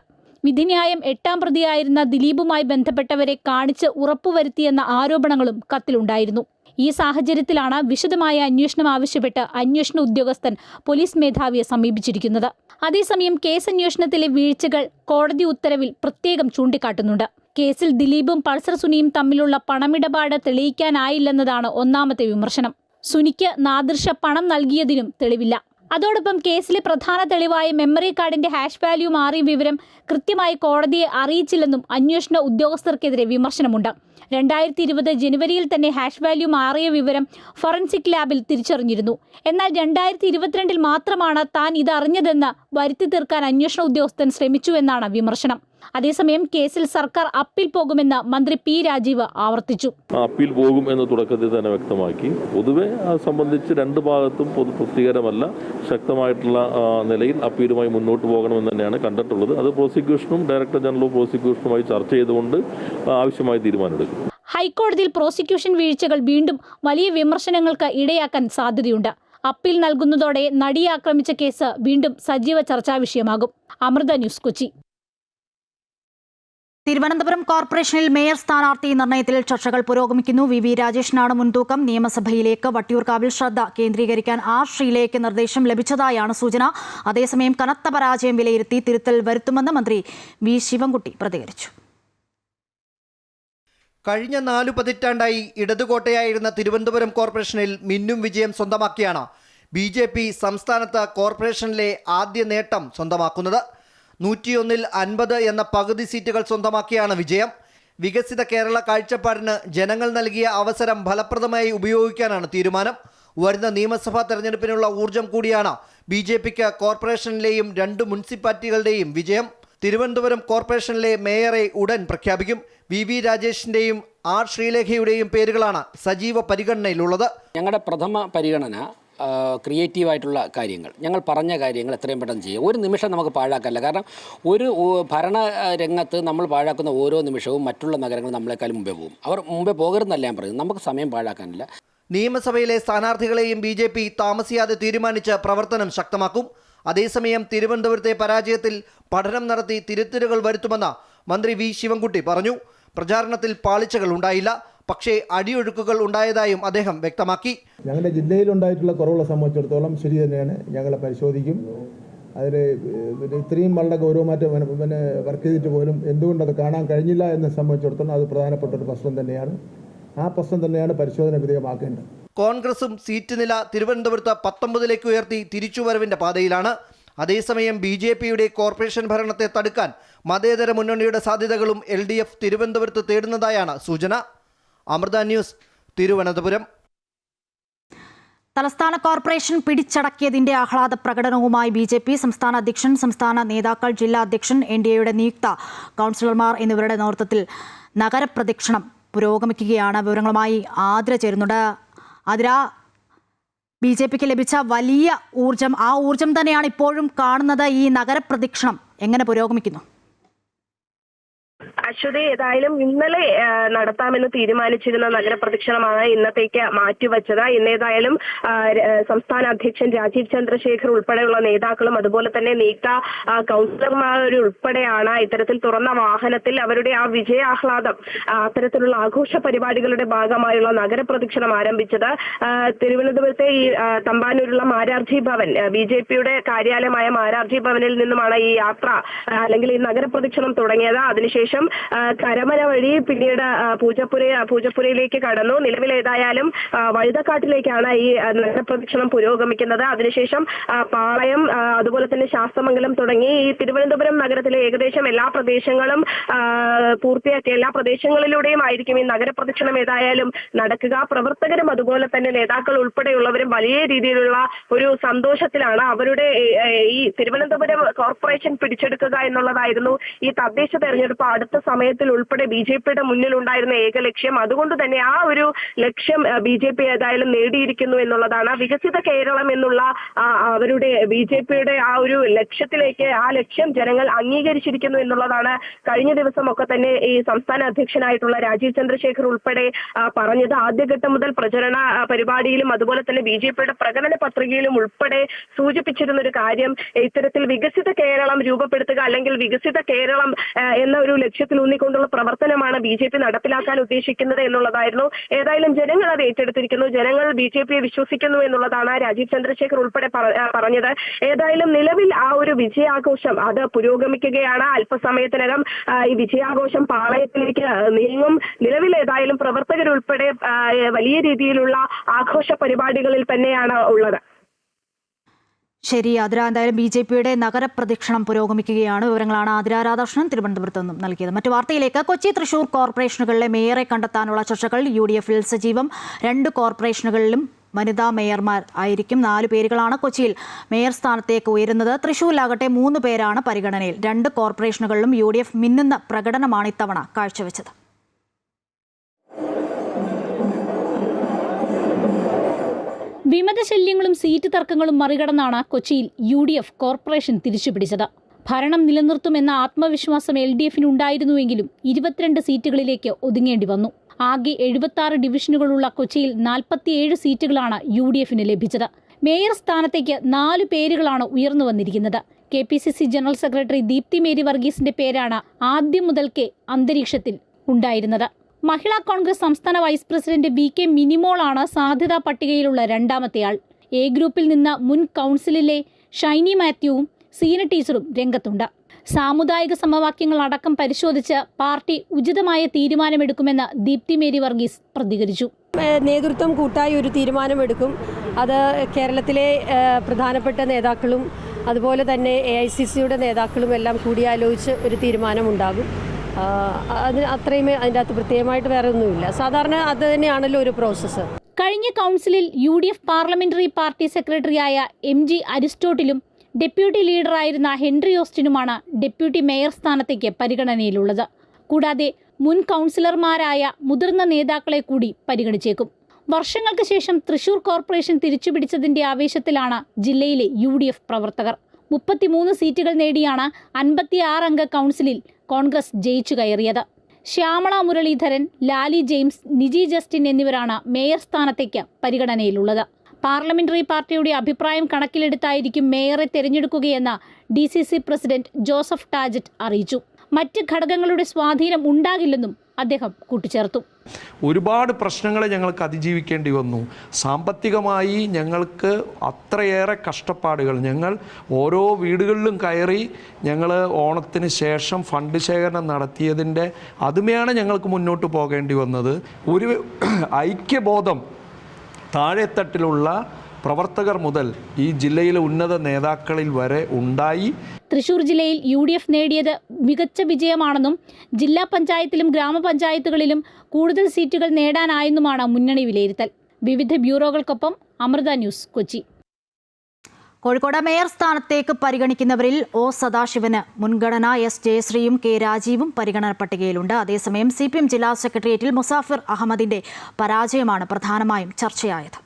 വിധിന്യായം 8ാം പ്രതിയായിരുന്ന ദിലീപുമായി ബന്ധപ്പെട്ടവരെ കാണിച്ച് ഉറപ്പുവരുത്തിയെന്ന ആരോപണങ്ങളും കത്തിലുണ്ടായിരുന്നു. ഈ സാഹചര്യത്തിലാണ് വിശദമായ അന്വേഷണം ആവശ്യപ്പെട്ട് അന്വേഷണ ഉദ്യോഗസ്ഥൻ പോലീസ് മേധാവിയെ സമീപിച്ചിരിക്കുന്നത്. അതേസമയം കേസ് അന്വേഷണത്തിലെ വീഴ്ചകൾ കോടതി ഉത്തരവിൽ പ്രത്യേകം ചൂണ്ടിക്കാട്ടുന്നുണ്ട്. കേസിൽ ദിലീപും പൾസർ സുനിയും തമ്മിലുള്ള പണമിടപാട് തെളിയിക്കാനായില്ലെന്നതാണ് ഒന്നാമത്തെ വിമർശനം. സുനിക്ക് നാദിർഷ പണം നൽകിയതിനും തെളിവില്ല. അതോടൊപ്പം കേസിലെ പ്രധാന തെളിവായ മെമ്മറി കാർഡിന്റെ ഹാഷ് വാല്യൂ മാറിയ വിവരം കൃത്യമായി കോടതിയെ അറിയിച്ചില്ലെന്നും അന്വേഷണ ഉദ്യോഗസ്ഥർക്കെതിരെ വിമർശനമുണ്ട്. 2020 ജനുവരിയിൽ തന്നെ ഹാഷ് വാല്യൂ മാറിയ വിവരം ഫോറൻസിക് ലാബിൽ തിരിച്ചറിഞ്ഞിരുന്നു. എന്നാൽ 2022 മാത്രമാണ് താൻ ഇതറിഞ്ഞതെന്ന് വരുത്തി തീർക്കാൻ അന്വേഷണ ഉദ്യോഗസ്ഥൻ ശ്രമിച്ചുവെന്നാണ് വിമർശനം. അതേസമയം കേസിൽ സർക്കാർ അപ്പീൽ പോകുമെന്ന് മന്ത്രി P. രാജീവ് ആവർത്തിച്ചു. അപ്പീൽ പോകും എന്ന് തുടക്കത്തിൽ തന്നെ വ്യക്തമാക്കി. പൊതുവെ അത് സംബന്ധിച്ച് 2 ഭാഗത്തും തൃപ്തികരമല്ല. ശക്തമായിട്ടുള്ള നിലയിൽ അപ്പീലുമായി മുന്നോട്ട് പോകണമെന്ന് തന്നെയാണ് കണ്ടിട്ടുള്ളത്. അത് പ്രോസിക്യൂഷനും ഡയറക്ടർ ജനറൽ ഓഫ് പ്രോസിക്യൂഷനുമായി ചർച്ച ചെയ്തുകൊണ്ട് ആവശ്യമായ തീരുമാനമെടുക്കും. ഹൈക്കോടതിയിൽ പ്രോസിക്യൂഷൻ വീഴ്ചകൾ വീണ്ടും വലിയ വിമർശനങ്ങൾക്ക് ഇടയാക്കാൻ സാധ്യതയുണ്ട്. അപ്പീൽ നൽകുന്നതോടെ നടിയെ ആക്രമിച്ച കേസ് വീണ്ടും സജീവ ചർച്ചാ വിഷയമാകും. അമൃത ന്യൂസ്, കൊച്ചി. തിരുവനന്തപുരം കോർപ്പറേഷനിൽ മേയർ സ്ഥാനാർത്ഥി നിർണയത്തിൽ ചർച്ചകൾ പുരോഗമിക്കുന്നു. VV രാജേഷിനാണ് മുൻതൂക്കം. നിയമസഭയിലേക്ക് വട്ടിയൂർക്കാവിൽ ശ്രദ്ധ കേന്ദ്രീകരിക്കാൻ R. ശ്രീലയ്ക്ക് നിർദ്ദേശം ലഭിച്ചതായാണ് സൂചന. അതേസമയം കനത്ത പരാജയം വിലയിരുത്തി തിരുത്തൽ വരുത്തുമെന്ന് മന്ത്രി V. ശിവൻകുട്ടി പ്രതികരിച്ചു. കഴിഞ്ഞ 4 പതിറ്റാണ്ടായി ഇടതുകോട്ടയായിരുന്ന തിരുവനന്തപുരം കോർപ്പറേഷനിൽ മിന്നും വിജയം സ്വന്തമാക്കിയാണ് BJP സംസ്ഥാനത്ത് കോർപ്പറേഷനിലെ ആദ്യ നേട്ടം സ്വന്തമാക്കുന്നത്. 101-ൽ 50 എന്ന പകുതി സീറ്റുകൾ സ്വന്തമാക്കിയാണ് വിജയം. വികസിത കേരള കാഴ്ചപ്പാടിന് ജനങ്ങൾ നൽകിയ അവസരം ഫലപ്രദമായി ഉപയോഗിക്കാനാണ് തീരുമാനം. വരുന്ന നിയമസഭാ തെരഞ്ഞെടുപ്പിനുള്ള ഊർജം കൂടിയാണ് BJPക്ക് കോർപ്പറേഷനിലെയും 2 മുനിസിപ്പാലിറ്റികളുടെയും വിജയം. തിരുവനന്തപുരം കോർപ്പറേഷനിലെ മേയറെ ഉടൻ പ്രഖ്യാപിക്കും. VV രാജേഷിൻ്റെയും R. ശ്രീലേഖയുടെയും പേരുകളാണ് സജീവ പരിഗണനയിലുള്ളത്. ഞങ്ങളുടെ പ്രഥമ പരിഗണന ക്രിയേറ്റീവായിട്ടുള്ള കാര്യങ്ങൾ, ഞങ്ങൾ പറഞ്ഞ കാര്യങ്ങൾ എത്രയും പെട്ടെന്ന് ചെയ്യുക. ഒരു നിമിഷം നമുക്ക് പാഴാക്കല്ല. കാരണം ഒരു ഭരണ രംഗത്ത് നമ്മൾ പാഴാക്കുന്ന ഓരോ നിമിഷവും മറ്റുള്ള നഗരങ്ങൾ നമ്മളെക്കാളും മുമ്പേ പോകും. അവർ മുമ്പേ പോകരുതെന്നല്ല ഞാൻ പറയുന്നത്, നമുക്ക് സമയം പാഴാക്കാനില്ല. നിയമസഭയിലെ സ്ഥാനാർത്ഥികളെയും BJP താമസിയാതെ തീരുമാനിച്ച് പ്രവർത്തനം ശക്തമാക്കും. അതേസമയം തിരുവനന്തപുരത്തെ പരാജയത്തിൽ പഠനം നടത്തി തിരുത്തലുകൾ വരുത്തുമെന്ന് മന്ത്രി V. ശിവൻകുട്ടി പറഞ്ഞു. പ്രചാരണത്തിൽ പാളിച്ചകൾ ഉണ്ടായില്ല, പക്ഷേ അടിയൊഴുക്കുകൾ ഉണ്ടായതായും അദ്ദേഹം വ്യക്തമാക്കി. ഞങ്ങളുടെ ജില്ലയിലുണ്ടായിട്ടുള്ള കുറവുകളെ സംബന്ധിച്ചിടത്തോളം ശരി തന്നെയാണ്, ഞങ്ങളെ പരിശോധിക്കും. അതിൽ ഇത്രയും വളരെ ഗൗരവമായിട്ട് വർക്ക് ചെയ്തിട്ട് പോലും എന്തുകൊണ്ടത് കാണാൻ കഴിഞ്ഞില്ല എന്നെ സംബന്ധിച്ചിടത്തോളം അത് പ്രധാനപ്പെട്ട ഒരു പ്രശ്നം തന്നെയാണ്. ആ പ്രശ്നം തന്നെയാണ് പരിശോധന വിധേയമാക്കേണ്ടത്. കോൺഗ്രസും സീറ്റ് നില തിരുവനന്തപുരത്ത് 19ലേക്ക് ഉയർത്തി തിരിച്ചുവരവിൻ്റെ പാതയിലാണ്. അതേസമയം BJPയുടെ കോർപ്പറേഷൻ ഭരണത്തെ തടുക്കാൻ മതേതര മുന്നണിയുടെ സാധ്യതകളും LDF തിരുവനന്തപുരത്ത് തേടുന്നതായാണ് സൂചന. അമൃത ന്യൂസ്, തിരുവനന്തപുരം. തലസ്ഥാന കോർപ്പറേഷൻ പിടിച്ചടക്കിയതിന്റെ ആഹ്ലാദ പ്രകടനവുമായി BJP സംസ്ഥാന അധ്യക്ഷൻ, സംസ്ഥാന നേതാക്കൾ, ജില്ലാ അധ്യക്ഷൻ, NDAയുടെ നിയുക്ത കൗൺസിലർമാർ എന്നിവരുടെ നേതൃത്വത്തിൽ നഗരപ്രദക്ഷിണം പുരോഗമിക്കുകയാണ്. വിവരങ്ങളുമായി ആതിര ചേരുന്നുണ്ട്. ആതിര, BJPക്ക് ലഭിച്ച വലിയ ഊർജം, ആ ഊർജം തന്നെയാണ് ഇപ്പോഴും കാണുന്നത്. ഈ നഗരപ്രദക്ഷിണം എങ്ങനെ പുരോഗമിക്കുന്നു? അശ്വതി, ഏതായാലും ഇന്നലെ നടത്താമെന്ന് തീരുമാനിച്ചിരുന്ന നഗരപ്രദക്ഷിണമാണ് ഇന്നത്തേക്ക് മാറ്റിവെച്ചത്. ഇന്നേതായാലും സംസ്ഥാന അധ്യക്ഷൻ രാജീവ് ചന്ദ്രശേഖർ ഉൾപ്പെടെയുള്ള നേതാക്കളും അതുപോലെ തന്നെ നിയുക്ത കൗൺസിലർമാരുൾപ്പെടെയാണ് ഇത്തരത്തിൽ തുറന്ന വാഹനത്തിൽ അവരുടെ ആ വിജയാഹ്ലാദം, അത്തരത്തിലുള്ള ആഘോഷ പരിപാടികളുടെ ഭാഗമായുള്ള നഗരപ്രദക്ഷിണം ആരംഭിച്ചത്. തിരുവനന്തപുരത്തെ ഈ തമ്പാനൂരുള്ള മാരാർജി ഭവൻ, BJPയുടെ കാര്യാലയമായ മാരാർജി ഭവനിൽ നിന്നുമാണ് ഈ യാത്ര അല്ലെങ്കിൽ ഈ നഗരപ്രദക്ഷിണം തുടങ്ങിയത്. അതിനുശേഷം കരമന വഴി പിന്നീട് പൂജപ്പുരയിലേക്ക് കടന്നു. നിലവിൽ ഏതായാലും വഴുതക്കാട്ടിലേക്കാണ് ഈ നഗരപ്രദക്ഷിണം പുരോഗമിക്കുന്നത്. അതിനുശേഷം പാളയം, അതുപോലെ തന്നെ ശാസ്തമംഗലം തുടങ്ങി ഈ തിരുവനന്തപുരം നഗരത്തിലെ ഏകദേശം എല്ലാ പ്രദേശങ്ങളും പൂർത്തിയാക്കിയ എല്ലാ പ്രദേശങ്ങളിലൂടെയും ആയിരിക്കും ഈ നഗരപ്രദക്ഷിണം ഏതായാലും നടക്കുക. പ്രവർത്തകരും അതുപോലെ തന്നെ നേതാക്കൾ ഉൾപ്പെടെയുള്ളവരും വലിയ രീതിയിലുള്ള ഒരു സന്തോഷത്തിലാണ്. അവരുടെ ഈ തിരുവനന്തപുരം കോർപ്പറേഷൻ പിടിച്ചെടുക്കുക എന്നുള്ളതായിരുന്നു ഈ തദ്ദേശ തെരഞ്ഞെടുപ്പ് അടുത്ത സമയത്തിൽ ഉൾപ്പെടെ BJPയുടെ മുന്നിലുണ്ടായിരുന്ന ഏക ലക്ഷ്യം. അതുകൊണ്ട് തന്നെ ആ ഒരു ലക്ഷ്യം BJP ഏതായാലും നേടിയിരിക്കുന്നു എന്നുള്ളതാണ്. വികസിത കേരളം എന്നുള്ള അവരുടെ BJPയുടെ ആ ഒരു ലക്ഷ്യത്തിലേക്ക്, ആ ലക്ഷ്യം ജനങ്ങൾ അംഗീകരിച്ചിരിക്കുന്നു എന്നുള്ളതാണ് കഴിഞ്ഞ ദിവസമൊക്കെ തന്നെ ഈ സംസ്ഥാന അധ്യക്ഷനായിട്ടുള്ള രാജീവ് ചന്ദ്രശേഖർ ഉൾപ്പെടെ പറഞ്ഞത്. ആദ്യഘട്ടം മുതൽ പ്രചരണ പരിപാടിയിലും അതുപോലെ തന്നെ BJPയുടെ പ്രകടന പത്രികയിലും ഉൾപ്പെടെ സൂചിപ്പിച്ചിരുന്ന ഒരു കാര്യം ഇത്തരത്തിൽ വികസിത കേരളം രൂപപ്പെടുത്തുക അല്ലെങ്കിൽ വികസിത കേരളം എന്ന ഒരു ലക്ഷ്യത്തിൽ ഊന്നിക്കൊണ്ടുള്ള പ്രവർത്തനമാണ് BJP നടപ്പിലാക്കാൻ ഉദ്ദേശിക്കുന്നത് എന്നുള്ളതായിരുന്നു. ഏതായാലും ജനങ്ങൾ അത് ഏറ്റെടുത്തിരിക്കുന്നു, ജനങ്ങൾ BJPയെ വിശ്വസിക്കുന്നു എന്നുള്ളതാണ് രാജീവ് ചന്ദ്രശേഖർ ഉൾപ്പെടെ പറഞ്ഞത്. ഏതായാലും നിലവിൽ ആ ഒരു വിജയാഘോഷം അത് പുരോഗമിക്കുകയാണ്. അല്പസമയത്തിനകം ഈ വിജയാഘോഷം പാളയത്തിലേക്ക് നീങ്ങും. നിലവിൽ ഏതായാലും പ്രവർത്തകരുൾപ്പെടെ വലിയ രീതിയിലുള്ള ആഘോഷ പരിപാടികളിൽ തന്നെയാണ് ഉള്ളത്. ശരി ആതിര, എന്തായാലും BJPയുടെ നഗരപ്രദക്ഷിണം പുരോഗമിക്കുകയാണ്. വിവരങ്ങളാണ് ആതിര രാധാകൃഷ്ണൻ തിരുവനന്തപുരത്ത് നിന്നും നൽകിയത്. മറ്റു വാർത്തയിലേക്ക്. കൊച്ചി, തൃശൂർ കോർപ്പറേഷനുകളിലെ മേയറെ കണ്ടെത്താനുള്ള ചർച്ചകൾ UDFൽ സജീവം. 2 കോർപ്പറേഷനുകളിലും വനിതാ മേയർമാർ ആയിരിക്കും. 4 പേരുകളാണ് കൊച്ചിയിൽ മേയർ സ്ഥാനത്തേക്ക് ഉയരുന്നത്. തൃശൂരിലാകട്ടെ 3 പേരാണ് പരിഗണനയിൽ. 2 കോർപ്പറേഷനുകളിലും UDF മിന്നുന്ന പ്രകടനമാണ് ഇത്തവണ കാഴ്ചവെച്ചത്. വിമതശല്യങ്ങളും സീറ്റ് തർക്കങ്ങളും മറികടന്നാണ് കൊച്ചിയിൽ UDF കോർപ്പറേഷൻ തിരിച്ചുപിടിച്ചത്. ഭരണം നിലനിർത്തുമെന്ന ആത്മവിശ്വാസം LDFനുണ്ടായിരുന്നുവെങ്കിലും 22 സീറ്റുകളിലേക്ക് ഒതുങ്ങേണ്ടി വന്നു. ആകെ 76 ഡിവിഷനുകളുള്ള കൊച്ചിയിൽ 47 സീറ്റുകളാണ് UDFന് ലഭിച്ചത്. മേയർ സ്ഥാനത്തേക്ക് 4 പേരുകളാണ് ഉയർന്നു വന്നിരിക്കുന്നത്. KPCC general secretary Deepthi Mary വർഗീസിന്റെ പേരാണ് ആദ്യം മുതൽക്കേ അന്തരീക്ഷത്തിൽ ഉണ്ടായിരുന്നത്. മഹിളാ കോൺഗ്രസ് സംസ്ഥാന വൈസ് പ്രസിഡന്റ് VK മിനിമോളാണ് സാധ്യതാ പട്ടികയിലുള്ള രണ്ടാമത്തെയാൾ. A ഗ്രൂപ്പിൽ നിന്ന് മുൻ കൗൺസിലിലെ ഷൈനി മാത്യുവും സീന ടീച്ചറും രംഗത്തുണ്ട്. സാമുദായിക സമവാക്യങ്ങൾ അടക്കം പരിശോധിച്ച് പാർട്ടി ഉചിതമായ തീരുമാനമെടുക്കുമെന്ന് ദീപ്തി മേരി വർഗീസ് പ്രതികരിച്ചു. നേതൃത്വം കൂട്ടായി ഒരു തീരുമാനമെടുക്കും. അത് കേരളത്തിലെ പ്രധാനപ്പെട്ട നേതാക്കളും അതുപോലെ തന്നെ AICCയുടെ നേതാക്കളും എല്ലാം കൂടിയാലോചിച്ച് ഒരു തീരുമാനമുണ്ടാകും. അതിന് അത്രയുമേ അതിൻ്റെ അകത്ത് പ്രത്യേകമായിട്ട് വേറെ ഒന്നുമില്ല. സാധാരണ അത് തന്നെയാണല്ലോ ഒരു പ്രോസസ്സ്. കഴിഞ്ഞ കൗൺസിലിൽ UDF പാർലമെന്ററി പാർട്ടി സെക്രട്ടറിയായ MG അരിസ്റ്റോട്ടിലും ഡെപ്യൂട്ടി ലീഡറായിരുന്ന ഹെൻറി ഓസ്റ്റിനുമാണ് ഡെപ്യൂട്ടി മേയർ സ്ഥാനത്തേക്ക് പരിഗണനയിലുള്ളത്. കൂടാതെ മുൻ കൗൺസിലർമാരായ മുതിർന്ന നേതാക്കളെ കൂടി പരിഗണിച്ചേക്കും. വർഷങ്ങൾക്ക് ശേഷം തൃശൂർ കോർപ്പറേഷൻ തിരിച്ചുപിടിച്ചതിന്റെ ആവേശത്തിലാണ് ജില്ലയിലെ UDF പ്രവർത്തകർ. 33 സീറ്റുകൾ നേടിയാണ് 56 അംഗ കൗൺസിലിൽ കോൺഗ്രസ് ജയിച്ചു കയറിയത്. ശ്യാമള മുരളീധരൻ, ലാലി ജെയിംസ്, നിജി ജസ്റ്റിൻ എന്നിവരാണ് മേയർ സ്ഥാനത്തേക്ക് പരിഗണനയിലുള്ളത്. പാർലമെന്ററി പാർട്ടിയുടെ അഭിപ്രായം കണക്കിലെടുത്തായിരിക്കും മേയറെ തെരഞ്ഞെടുക്കുകയെന്ന് DCC പ്രസിഡന്റ് ജോസഫ് ടാജറ്റ് അറിയിച്ചു. മറ്റ് ഘടകങ്ങളുടെ സ്വാധീനം ഉണ്ടാകില്ലെന്നും അദ്ദേഹം കൂട്ടിച്ചേർത്തു. ഒരുപാട് പ്രശ്നങ്ങളെ ഞങ്ങൾക്ക് അതിജീവിക്കേണ്ടി വന്നു. സാമ്പത്തികമായി ഞങ്ങൾക്ക് അത്രയേറെ കഷ്ടപ്പാടുകൾ. ഞങ്ങൾ ഓരോ വീടുകളിലും കയറി ഞങ്ങൾ ഓണത്തിന് ശേഷം ഫണ്ട് ശേഖരണം നടത്തിയതിൻ്റെ അതുമയാണ് ഞങ്ങൾക്ക് മുന്നോട്ട് പോകേണ്ടി വന്നത്. ഒരു ഐക്യബോധം താഴെത്തട്ടിലുള്ള പ്രവർത്തകർ മുതൽ ഈ ജില്ലയിലെ ഉന്നത നേതാക്കളിൽ വരെ ഉണ്ടായി. തൃശൂർ ജില്ലയിൽ UDF നേടിയത് മികച്ച വിജയമാണെന്നും ജില്ലാ പഞ്ചായത്തിലും ഗ്രാമപഞ്ചായത്തുകളിലും കൂടുതൽ സീറ്റുകൾ നേടാനായെന്നുമാണ് മുന്നണി വിലയിരുത്തൽ. വിവിധ ബ്യൂറോകൾക്കൊപ്പം അമൃത ന്യൂസ്, കൊച്ചി. കോഴിക്കോട് മേയർ സ്ഥാനത്തേക്ക് പരിഗണിക്കുന്നവരിൽ O സദാശിവന് മുൻഗണന, S ജയശ്രീയും K രാജീവും പരിഗണന പട്ടികയിലുണ്ട്. അതേസമയം CPM ജില്ലാ സെക്രട്ടേറിയറ്റിൽ മുസാഫിർ അഹമ്മദിന്റെ പരാജയമാണ് പ്രധാനമായും ചർച്ചയായത്.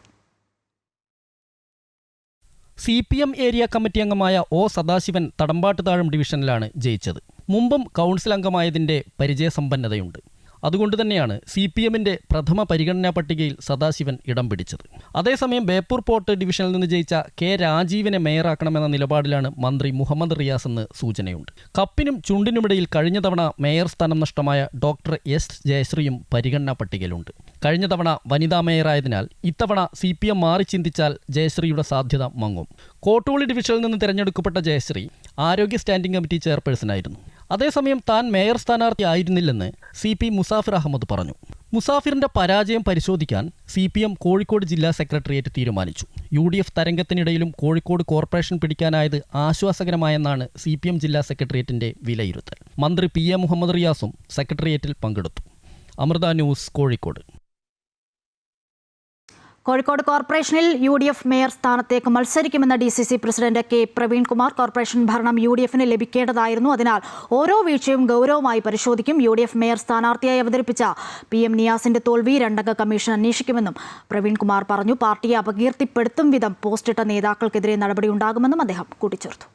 CPM ഏരിയ കമ്മിറ്റി അംഗമായ O സദാശിവൻ തടമ്പാട്ടുതാഴം ഡിവിഷനിലാണ് ജയിച്ചത്. മുമ്പും കൗൺസിൽ അംഗമായതിൻ്റെ പരിചയസമ്പന്നതയുണ്ട്. അതുകൊണ്ട് തന്നെയാണ് CPMന്റെ പ്രഥമ പരിഗണനാ പട്ടികയിൽ സദാശിവൻ ഇടം പിടിച്ചത്. അതേസമയം ബേപ്പൂർ പോർട്ട് ഡിവിഷനിൽ നിന്ന് ജയിച്ച K രാജീവിനെ മേയറാക്കണമെന്ന നിലപാടിലാണ് മന്ത്രി മുഹമ്മദ് റിയാസ് എന്ന് സൂചനയുണ്ട്. കപ്പിനും ചുണ്ടിനുമിടയിൽ കഴിഞ്ഞ തവണ മേയർ സ്ഥാനം നഷ്ടമായ ഡോക്ടർ S ജയശ്രീയും പരിഗണനാ പട്ടികയിലുണ്ട്. കഴിഞ്ഞ തവണ വനിതാ മേയറായതിനാൽ ഇത്തവണ CPM മാറി ചിന്തിച്ചാൽ ജയശ്രീയുടെ സാധ്യത മങ്ങും. കോട്ടൂളി ഡിവിഷനിൽ നിന്ന് തിരഞ്ഞെടുക്കപ്പെട്ട ജയശ്രീ ആരോഗ്യ സ്റ്റാൻഡിംഗ് കമ്മിറ്റി ചെയർപേഴ്സണായിരുന്നു. അതേസമയം താൻ മേയർ സ്ഥാനാർത്ഥി ആയിരുന്നില്ലെന്ന് CP മുസാഫിർ അഹമ്മദ് പറഞ്ഞു. മുസാഫിറിന്റെ പരാജയം പരിശോധിക്കാൻ CPM കോഴിക്കോട് ജില്ലാ സെക്രട്ടേറിയറ്റ് തീരുമാനിച്ചു. UDF തരംഗത്തിനിടയിലും കോഴിക്കോട് കോർപ്പറേഷൻ പിടിക്കാനായത് ആശ്വാസകരമായെന്നാണ് CPM ജില്ലാ സെക്രട്ടേറിയറ്റിന്റെ വിലയിരുത്തൽ. മന്ത്രി PA മുഹമ്മദ് റിയാസും സെക്രട്ടേറിയറ്റിൽ പങ്കെടുത്തു. അമൃത ന്യൂസ്, കോഴിക്കോട്. കോഴിക്കോട് കോർപ്പറേഷനിൽ UDF മേയർ സ്ഥാനത്തേക്ക് മത്സരിക്കുമെന്ന DCC president K Praveenkumar. Corporation ഭരണം UDFന് ലഭിക്കേണ്ടതായിരുന്നു. അതിനാൽ ഓരോ വീഴ്ചയും ഗൗരവമായി പരിശോധിക്കും. UDF മേയർ സ്ഥാനാർത്ഥിയായി അവതരിപ്പിച്ച PM നിയാസിന്റെ തോൽവി 2 കമ്മീഷൻ അന്വേഷിക്കുമെന്നും പ്രവീൺകുമാർ പറഞ്ഞു. പാർട്ടിയെ അപകീർത്തിപ്പെടുത്തും വിധം പോസ്റ്റിട്ട നേതാക്കൾക്കെതിരെ നടപടിയുണ്ടാകുമെന്നും അദ്ദേഹം കൂട്ടിച്ചേർത്തു.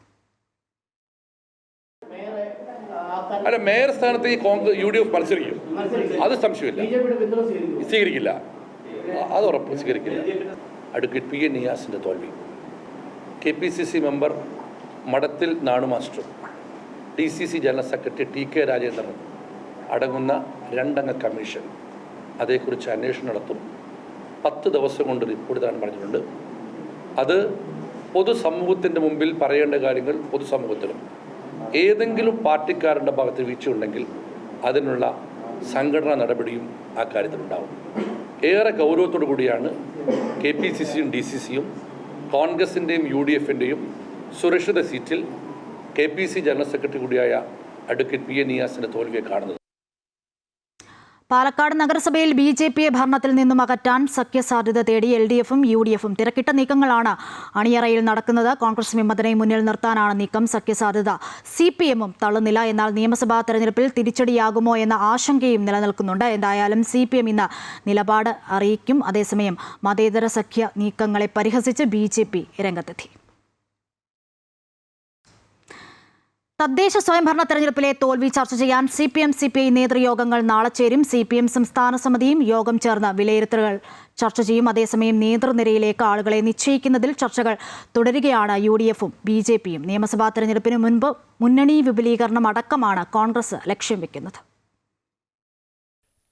മേയർ സ്ഥാനത്ത് UDF മത്സരിക്കും, അത് സംശയമില്ല. സ്വീകരിക്കില്ല, അത് ഉറപ്പ് സ്വീകരിക്കില്ല. അഡ്വക്കേറ്റ് PA നിയാസിൻ്റെ തോൽവി, KPCC മെമ്പർ മഠത്തിൽ നാണു മാസ്റ്ററും DCC ജനറൽ സെക്രട്ടറി TK രാജേന്ദ്രനും അടങ്ങുന്ന 2 അംഗ കമ്മീഷൻ അതേക്കുറിച്ച് അന്വേഷണം നടത്തും. 10 ദിവസം കൊണ്ട് റിപ്പോർട്ട് തരാൻ പറഞ്ഞിട്ടുണ്ട്. അത് പൊതുസമൂഹത്തിൻ്റെ മുമ്പിൽ പറയേണ്ട കാര്യങ്ങൾ പൊതുസമൂഹത്തിലും ഏതെങ്കിലും പാർട്ടിക്കാരുടെ ഭാഗത്ത് വീഴ്ചയുണ്ടെങ്കിൽ അതിനുള്ള സംഘടനാ നടപടിയും ആ കാര്യത്തിലുണ്ടാവും. ഏറെ ഗൗരവത്തോടു കൂടിയാണ് KPCCയും DCCയും കോൺഗ്രസിൻ്റെയും UDFൻ്റെയും സുരക്ഷിത സീറ്റിൽ KPC ജനറൽ സെക്രട്ടറി കൂടിയായ അഡ്വക്കേറ്റ് PA നിയാസിൻ്റെ തോൽവിയെ കാണുന്നത്. പാലക്കാട് നഗരസഭയിൽ BJPയെ ഭരണത്തിൽ നിന്നും അകറ്റാൻ സഖ്യസാധ്യത തേടി LDFും UDFും തിരക്കിട്ട നീക്കങ്ങളാണ് അണിയറയിൽ നടക്കുന്നത്. കോൺഗ്രസ് വിമതനെ മുന്നിൽ നിർത്താനാണ് നീക്കം. സഖ്യസാധ്യത CPMും തള്ളുന്നില്ല. എന്നാൽ നിയമസഭാ തെരഞ്ഞെടുപ്പിൽ തിരിച്ചടിയാകുമോ എന്ന ആശങ്കയും നിലനിൽക്കുന്നുണ്ട്. എന്തായാലും CPM ഇന്ന് നിലപാട് അറിയിക്കും. അതേസമയം മതേതര സഖ്യ നീക്കങ്ങളെ പരിഹസിച്ച് BJP രംഗത്തെത്തി. തദ്ദേശ സ്വയംഭരണ തെരഞ്ഞെടുപ്പിലെ തോൽവി ചർച്ച ചെയ്യാൻ CPM CPI നേതൃയോഗങ്ങൾ നാളെ ചേരും. CPM സംസ്ഥാന സമിതിയും യോഗം ചേർന്ന് വിലയിരുത്തലുകൾ ചർച്ച ചെയ്യും. അതേസമയം നേതൃനിരയിലേക്ക് ആളുകളെ നിശ്ചയിക്കുന്നതിൽ ചർച്ചകൾ തുടരുകയാണ് UDFും BJPയും. നിയമസഭാ തെരഞ്ഞെടുപ്പിന് മുൻപ് മുന്നണി വിപുലീകരണം അടക്കമാണ് കോൺഗ്രസ് ലക്ഷ്യം വെക്കുന്നത്.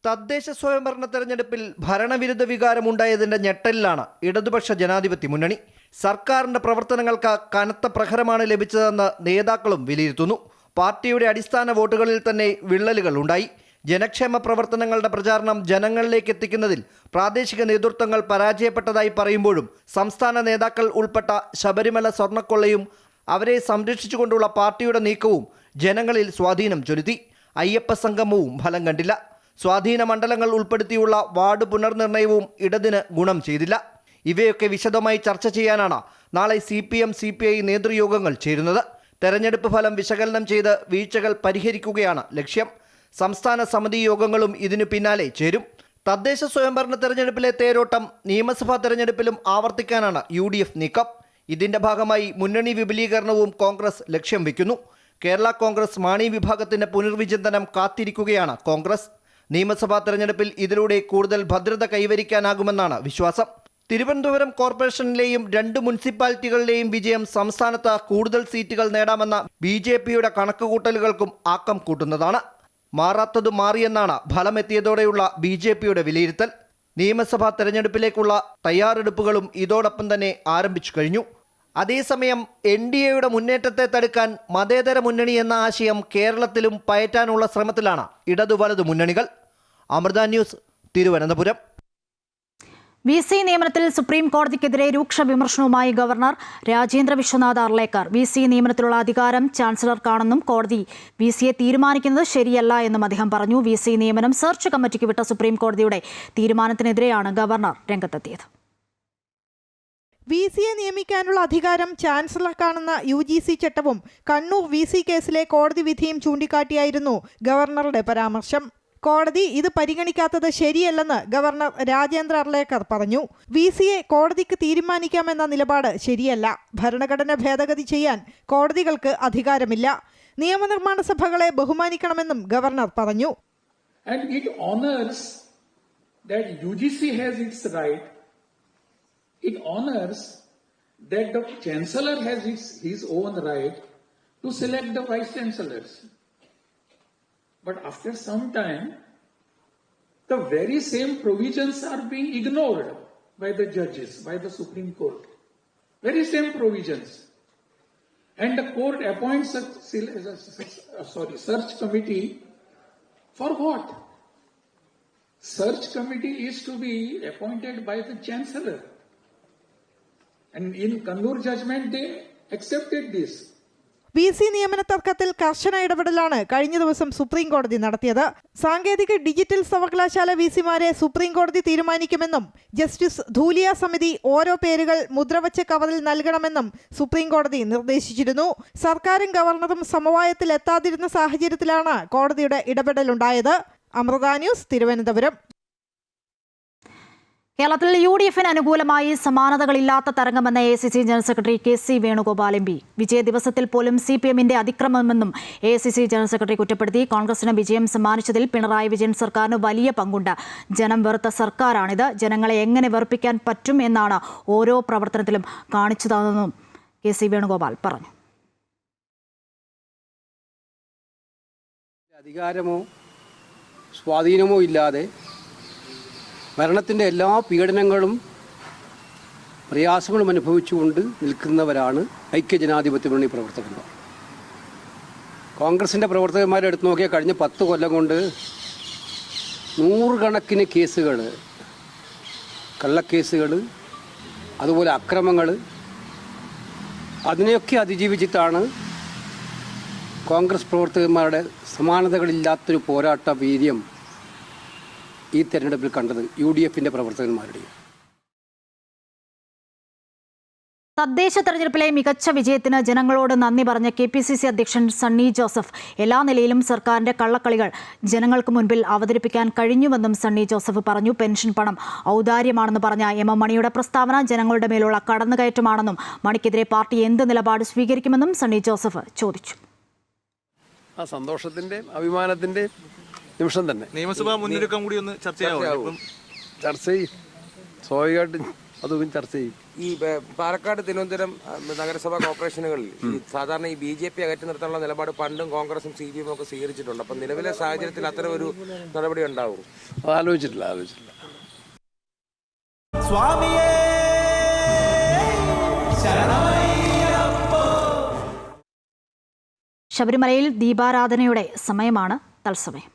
തദ്ദേശ സ്വയംഭരണ തെരഞ്ഞെടുപ്പിൽ ഭരണവിരുദ്ധ വികാരമുണ്ടായതിന്റെ ഞെട്ടലിലാണ് ഇടതുപക്ഷ ജനാധിപത്യ മുന്നണി. സർക്കാരിന്റെ പ്രവർത്തനങ്ങൾക്ക് കനത്ത പ്രഹരമാണ് ലഭിച്ചതെന്ന് നേതാക്കളും വിലയിരുത്തുന്നു. പാർട്ടിയുടെ അടിസ്ഥാന വോട്ടുകളിൽ തന്നെ വിള്ളലുകൾ ഉണ്ടായി. ജനക്ഷേമ പ്രവർത്തനങ്ങളുടെ പ്രചാരണം ജനങ്ങളിലേക്ക് എത്തിക്കുന്നതിൽ പ്രാദേശിക നേതൃത്വങ്ങൾ പരാജയപ്പെട്ടതായി പറയുമ്പോഴും സംസ്ഥാന നേതാക്കൾ ഉൾപ്പെട്ട ശബരിമല സ്വർണ്ണക്കൊള്ളയും അവരെ സംരക്ഷിച്ചുകൊണ്ടുള്ള പാർട്ടിയുടെ നീക്കവും ജനങ്ങളിൽ സ്വാധീനം ചെലുത്തി. അയ്യപ്പ സംഗമവും ഫലം കണ്ടില്ല. സ്വാധീന മണ്ഡലങ്ങൾ ഉൾപ്പെടുത്തിയുള്ള വാർഡ് പുനർനിർണയവും ഇടതിന് ഗുണം ചെയ്തില്ല. ഇവയൊക്കെ വിശദമായി ചർച്ച ചെയ്യാനാണ് നാളെ CPM CPI നേതൃയോഗങ്ങൾ ചേരുന്നത്. തെരഞ്ഞെടുപ്പ് ഫലം വിശകലനം ചെയ്ത് വീഴ്ചകൾ പരിഹരിക്കുകയാണ് ലക്ഷ്യം. സംസ്ഥാന സമിതി യോഗങ്ങളും ഇതിനു പിന്നാലെ ചേരും. തദ്ദേശ സ്വയംഭരണ തെരഞ്ഞെടുപ്പിലെ തേരോട്ടം നിയമസഭാ തെരഞ്ഞെടുപ്പിലും ആവർത്തിക്കാനാണ് UDF നീക്കം. ഇതിന്റെ ഭാഗമായി മുന്നണി വിപുലീകരണവും കോൺഗ്രസ് ലക്ഷ്യം വയ്ക്കുന്നു. കേരള കോൺഗ്രസ് മാണി വിഭാഗത്തിന്റെ പുനർവിചിന്തനം കാത്തിരിക്കുകയാണ് കോൺഗ്രസ്. നിയമസഭാ തെരഞ്ഞെടുപ്പിൽ ഇതിലൂടെ കൂടുതൽ ഭദ്രത കൈവരിക്കാനാകുമെന്നാണ് വിശ്വാസം. തിരുവനന്തപുരം കോർപ്പറേഷനിലെയും 2 മുനിസിപ്പാലിറ്റികളിലെയും വിജയം സംസ്ഥാനത്ത് കൂടുതൽ സീറ്റുകൾ നേടാമെന്ന BJPയുടെ കണക്കുകൂട്ടലുകൾക്കും ആക്കം കൂട്ടുന്നതാണ്. മാറാത്തത് മാറിയെന്നാണ് ഫലമെത്തിയതോടെയുള്ള BJPയുടെ വിലയിരുത്തൽ. നിയമസഭാ തെരഞ്ഞെടുപ്പിലേക്കുള്ള തയ്യാറെടുപ്പുകളും ഇതോടൊപ്പം തന്നെ ആരംഭിച്ചു കഴിഞ്ഞു. അതേസമയം NDAയുടെ മുന്നേറ്റത്തെ തടുക്കാൻ മതേതര മുന്നണി എന്ന ആശയം കേരളത്തിലും പയറ്റാനുള്ള ശ്രമത്തിലാണ് ഇടതു വലതു മുന്നണികൾ. അമൃത ന്യൂസ്, തിരുവനന്തപുരം. VC നിയമനത്തിൽ സുപ്രീം കോടതിക്കെതിരെ രൂക്ഷ വിമർശനവുമായി ഗവർണർ രാജേന്ദ്ര വിശ്വനാഥ് അർലേക്കർ. VC നിയമനത്തിലുള്ള അധികാരം ചാൻസലർക്കാണെന്നും കോടതി VCയെ തീരുമാനിക്കുന്നത് ശരിയല്ല എന്നും അദ്ദേഹം പറഞ്ഞു. VC നിയമനം സെർച്ച് കമ്മിറ്റിക്ക് വിട്ട സുപ്രീം കോടതിയുടെ തീരുമാനത്തിനെതിരെയാണ് ഗവർണർ രംഗത്തെത്തിയത്. VCയെ നിയമിക്കാനുള്ള അധികാരം ചാൻസലർക്കാണെന്ന UGC ചട്ടവും കണ്ണൂർ VC കേസിലെ കോടതി വിധിയും ചൂണ്ടിക്കാട്ടിയായിരുന്നു ഗവർണറുടെ പരാമർശം. കോടതി ഇത് പരിഗണിക്കാത്തത് ശരിയല്ലെന്ന് ഗവർണർ രാജേന്ദ്ര അർലേക്കർ പറഞ്ഞു. VCയെ കോടതിക്ക് തീരുമാനിക്കാമെന്ന നിലപാട് ശരിയല്ല. ഭരണഘടന ഭേദഗതി ചെയ്യാൻ കോടതികൾക്ക് അധികാരമില്ല. നിയമനിർമ്മാണ സഭകളെ ബഹുമാനിക്കണമെന്നും ഗവർണർ പറഞ്ഞു. It honors that the chancellor has his own right to select the vice chancellors. But after some time, the very same provisions are being ignored by the judges, by the Supreme Court. Very same provisions. And the court appoints a search committee for what? Search committee is to be appointed by the chancellor. And in Kannur judgment, they accepted this. VC നിയമന തർക്കത്തിൽ കർശന ഇടപെടലാണ് കഴിഞ്ഞ ദിവസം സുപ്രീം കോടതി നടത്തിയത്. സാങ്കേതിക ഡിജിറ്റൽ സർവകലാശാല VCമാരെ സുപ്രീം കോടതി തീരുമാനിക്കുമെന്നും ജസ്റ്റിസ് ധൂലിയ സമിതി ഓരോ പേരുകൾ മുദ്രവച്ച കവറിൽ നൽകണമെന്നും സുപ്രീം കോടതി നിർദ്ദേശിച്ചിരുന്നു. സർക്കാരും ഗവർണറും സമവായത്തിൽ എത്താതിരുന്ന സാഹചര്യത്തിലാണ് കോടതിയുടെ ഇടപെടലുണ്ടായത്. അമൃത ന്യൂസ്, തിരുവനന്തപുരം. കേരളത്തിൽ UDFന് അനുകൂലമായി സമാനതകളില്ലാത്ത തരംഗമെന്ന AICC general secretary KC Venugopal MP. വിജയ ദിവസത്തിൽ പോലും CPMന്റെ അതിക്രമമെന്നും AICC ജനറൽ സെക്രട്ടറി കുറ്റപ്പെടുത്തി. കോൺഗ്രസിന് വിജയം സമ്മാനിച്ചതിൽ പിണറായി വിജയൻ സർക്കാരിന് വലിയ പങ്കുണ്ട്. ജനം വെറുത്ത സർക്കാരാണിത്. ജനങ്ങളെ എങ്ങനെ വെറുപ്പിക്കാൻ പറ്റും എന്നാണ് ഓരോ പ്രവർത്തനത്തിലും കാണിച്ചതെന്നും KC വേണുഗോപാൽ പറഞ്ഞു. അധികാരമോ സ്വാധീനമോ ഇല്ലാതെ ഭരണത്തിൻ്റെ എല്ലാ പീഡനങ്ങളും പ്രയാസങ്ങളും അനുഭവിച്ചുകൊണ്ട് നിൽക്കുന്നവരാണ് ഐക്യജനാധിപത്യ മുന്നണി പ്രവർത്തകന്മാർ. കോൺഗ്രസിൻ്റെ പ്രവർത്തകന്മാരെ എടുത്തു നോക്കിയാൽ കഴിഞ്ഞ 10 കൊല്ലം കൊണ്ട് 100 കണക്കിന് കേസുകൾ, കള്ളക്കേസുകൾ, അതുപോലെ അക്രമങ്ങൾ, അതിനെയൊക്കെ അതിജീവിച്ചിട്ടാണ് കോൺഗ്രസ് പ്രവർത്തകന്മാരുടെ സമാനതകളില്ലാത്തൊരു പോരാട്ട വീര്യം ഈ തെരഞ്ഞെടുപ്പിൽ കണ്ടത് UDFന്റെ പ്രവർത്തകന്മാരുടെയും. തദ്ദേശ തെരഞ്ഞെടുപ്പിലെ മികച്ച വിജയത്തിന് ജനങ്ങളോട് നന്ദി പറഞ്ഞ KPCC അധ്യക്ഷൻ സണ്ണി ജോസഫ് എല്ലാ നിലയിലും സർക്കാരിന്റെ കള്ളക്കളികൾ ജനങ്ങൾക്ക് മുൻപിൽ അവതരിപ്പിക്കാൻ കഴിഞ്ഞുവെന്നും സണ്ണി ജോസഫ് പറഞ്ഞു. പെൻഷൻ പണം ഔദാര്യമാണെന്ന് പറഞ്ഞ MM മണിയുടെ പ്രസ്താവന ജനങ്ങളുടെ മേലുള്ള കടന്നുകയറ്റമാണെന്നും മണിക്കെതിരെ പാർട്ടി എന്ത് നിലപാട് സ്വീകരിക്കുമെന്നും സണ്ണി ജോസഫ് ചോദിച്ചു. ആ സന്തോഷത്തിന്റെ അഭിമാനത്തിന്റെ നിമിഷം തന്നെ. നിയമസഭാ മുന്നൊരുക്കം കൂടി ഒന്ന് ചർച്ച ചെയ്യും. സ്വാഭാവികമായിട്ടും അതും ചർച്ച ചെയ്യും. ഈ പാലക്കാട്, തിരുവനന്തപുരം നഗരസഭാ കോർപ്പറേഷനുകളിൽ ഈ സാധാരണ ഈ BJP അകറ്റി നിർത്താനുള്ള നിലപാട് പണ്ടും കോൺഗ്രസും CPM ഒക്കെ സ്വീകരിച്ചിട്ടുണ്ട്. അപ്പം നിലവിലെ സാഹചര്യത്തിൽ അത്തരം ഒരു നടപടി ഉണ്ടാവും? ആലോചിച്ചിട്ടില്ല. ശബരിമലയിൽ ദീപാരാധനയുടെ സമയമാണ്. തത്സമയം.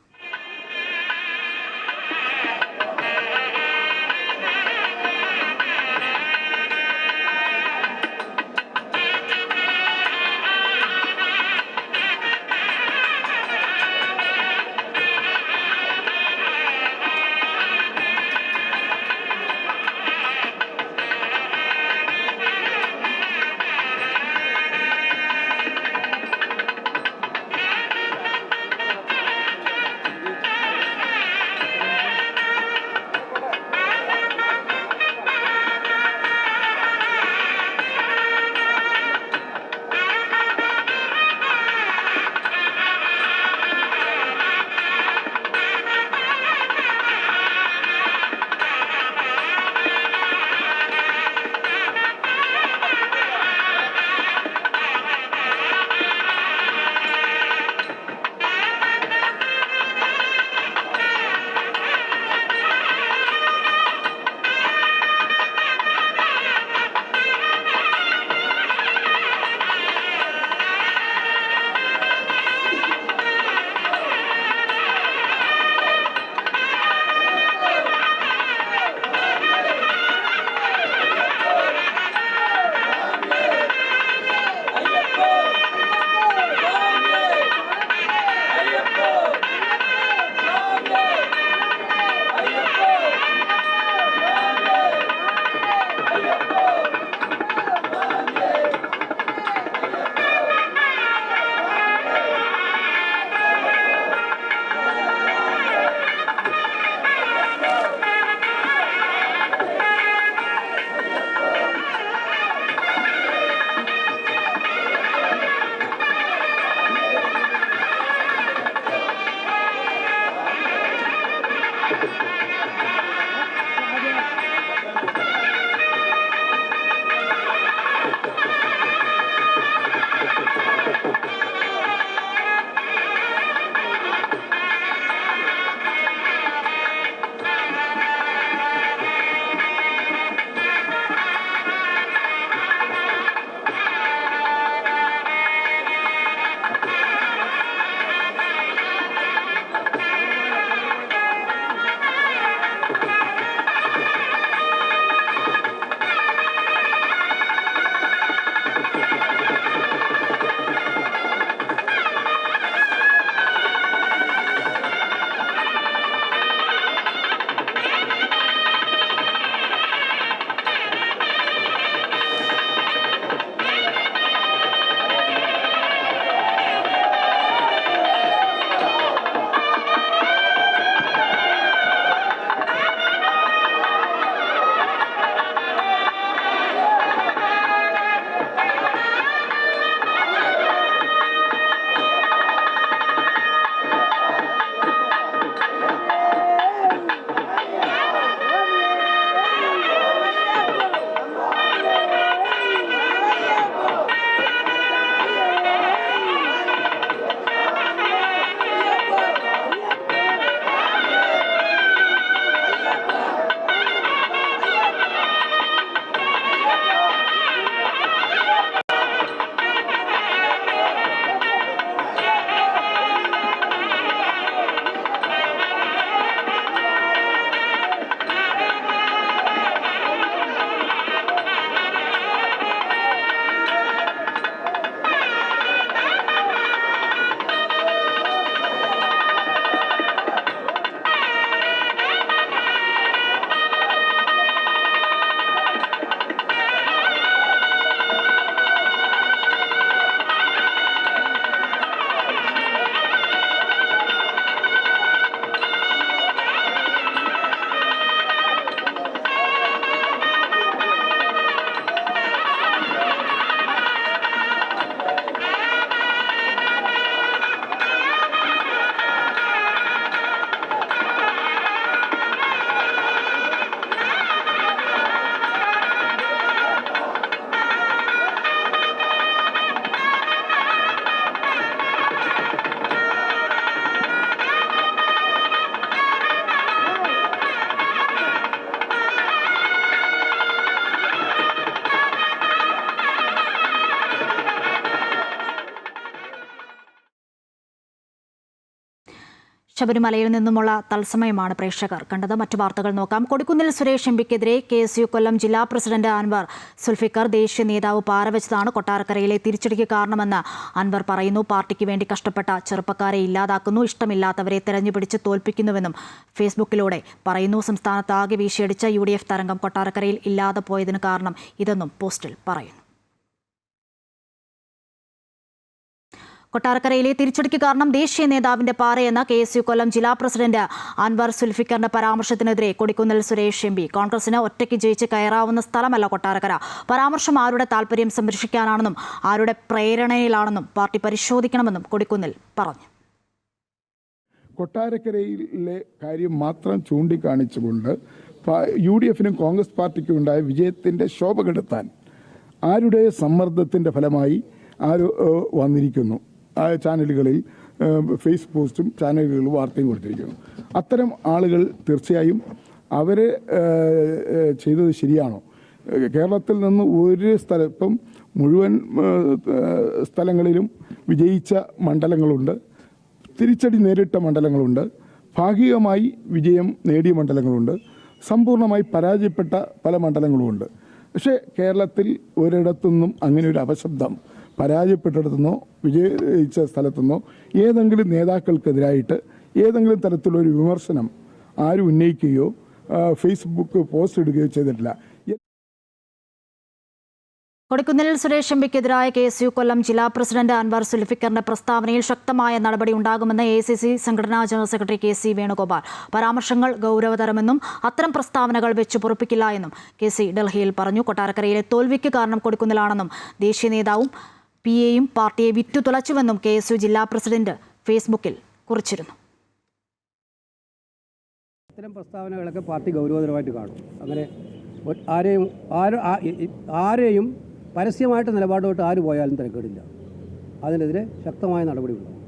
ശബരിമലയിൽ നിന്നുമുള്ള തത്സമയമാണ് പ്രേക്ഷകർ കണ്ടത്. മറ്റു വാർത്തകൾ നോക്കാം. കൊടിക്കുന്നിൽ സുരേഷ് എംപിക്കെതിരെ KSU കൊല്ലം ജില്ലാ പ്രസിഡന്റ് അൻവർ സുൽഫിക്കർ ദേശീയ നേതാവ് പാരവെച്ചതാണ് കൊട്ടാരക്കരയിലെ തിരിച്ചടിക്ക് കാരണമെന്ന് അൻവർ പറയുന്നു. പാർട്ടിക്ക് വേണ്ടി കഷ്ടപ്പെട്ട ചെറുപ്പക്കാരെ ഇല്ലാതാക്കുന്നു, ഇഷ്ടമില്ലാത്തവരെ തെരഞ്ഞുപിടിച്ച് തോൽപ്പിക്കുന്നുവെന്നും ഫേസ്ബുക്കിലൂടെ പറയുന്നു. സംസ്ഥാനത്താകെ വീശിയടിച്ച UDF തരംഗം കൊട്ടാരക്കരയിൽ ഇല്ലാതെ പോയതിന് കാരണം ഇതെന്നും പോസ്റ്റിൽ പറയുന്നു. കൊട്ടാരക്കരയിലെ തിരിച്ചടിക്ക് കാരണം ദേശീയ നേതാവിന്റെ പാറയെന്ന KSU കൊല്ലം ജില്ലാ പ്രസിഡന്റ് അൻവർ സുൽഫിക്കറിന്റെ പരാമർശത്തിനെതിരെ കൊടിക്കുന്നിൽ സുരേഷ് MP കോൺഗ്രസിന് ഒറ്റയ്ക്ക് ജയിച്ച് കയറാവുന്ന സ്ഥലമല്ല കൊട്ടാരക്കര. പരാമർശം ആരുടെ താൽപര്യം സംരക്ഷിക്കാനാണെന്നും ആരുടെ പ്രേരണയിലാണെന്നും പാർട്ടി പരിശോധിക്കണമെന്നും കൊടിക്കുന്നിൽ പറഞ്ഞു. കൊട്ടാരക്കരയിലെ കാര്യം മാത്രം ചൂണ്ടിക്കാണിച്ചുകൊണ്ട് UDFനും കോൺഗ്രസ് പാർട്ടിക്കും ഉണ്ടായ വിജയത്തിൻ്റെ ശോഭ കെടുത്താൻ ആരുടെ സമ്മർദ്ദത്തിൻ്റെ ഫലമായി ആര് വന്നിരിക്കുന്നു. ആ ചാനലുകളിൽ ഫേസ് പോസ്റ്റും ചാനലുകളിൽ വാർത്തയും കൊടുത്തിരിക്കുന്നു. അത്തരം ആളുകൾ തീർച്ചയായും അവർ ചെയ്തത് ശരിയാണോ? കേരളത്തിൽ നിന്ന് ഒരു ഇപ്പം മുഴുവൻ സ്ഥലങ്ങളിലും വിജയിച്ച മണ്ഡലങ്ങളുണ്ട്, തിരിച്ചടി നേരിട്ട മണ്ഡലങ്ങളുണ്ട്, ഭാഗികമായി വിജയം നേടിയ മണ്ഡലങ്ങളുണ്ട്, സമ്പൂർണ്ണമായി പരാജയപ്പെട്ട പല മണ്ഡലങ്ങളുമുണ്ട്. പക്ഷേ കേരളത്തിൽ ഒരിടത്തുനിന്നും അങ്ങനെ ഒരു അപശബ്ദം പരാജയപ്പെട്ടിടത്തുനിന്നോ വിജയിച്ച സ്ഥലത്തുനിന്നോ ഏതെങ്കിലും നേതാക്കൾക്കെതിരായിട്ട് ഏതെങ്കിലും തരത്തിലൊരു വിമർശനം ആരും ഉന്നയിക്കുകയോ ഫേസ്ബുക്ക് പോസ്റ്റ് ഇടുകയോ ചെയ്തിട്ടില്ല. കൊടിക്കുന്നിൽ സുരേഷ് എംപിക്കെതിരായ KSU കൊല്ലം ജില്ലാ പ്രസിഡന്റ് അൻവർ സുൽഫിക്കറിന്റെ പ്രസ്താവനയിൽ ശക്തമായ നടപടി ഉണ്ടാകുമെന്ന് AICC സംഘടനാ ജനറൽ സെക്രട്ടറി KC വേണുഗോപാൽ. പരാമർശങ്ങൾ ഗൗരവതരമെന്നും അത്തരം പ്രസ്താവനകൾ വെച്ച് പൊറുപ്പിക്കില്ല എന്നും KC ഡൽഹിയിൽ പറഞ്ഞു. കൊട്ടാരക്കരയിലെ തോൽവിക്ക് കാരണം കൊടിക്കുന്നിലാണെന്നും ദേശീയ നേതാവും PAയും പാർട്ടിയെ വിറ്റുതുലച്ചുവെന്നും KSU ജില്ലാ പ്രസിഡന്റ് ഫേസ്ബുക്കിൽ കുറിച്ചിരുന്നു. ഇത്തരം പ്രസ്താവനകളൊക്കെ പാർട്ടി ഗൗരവതരമായിട്ട് കാണും. അങ്ങനെ ആരെയും പരസ്യമായിട്ട് നിലപാടോട്ട് ആര് പോയാലും തിരക്കേടില്ല. അതിനെതിരെ ശക്തമായ നടപടിയുണ്ടാകും.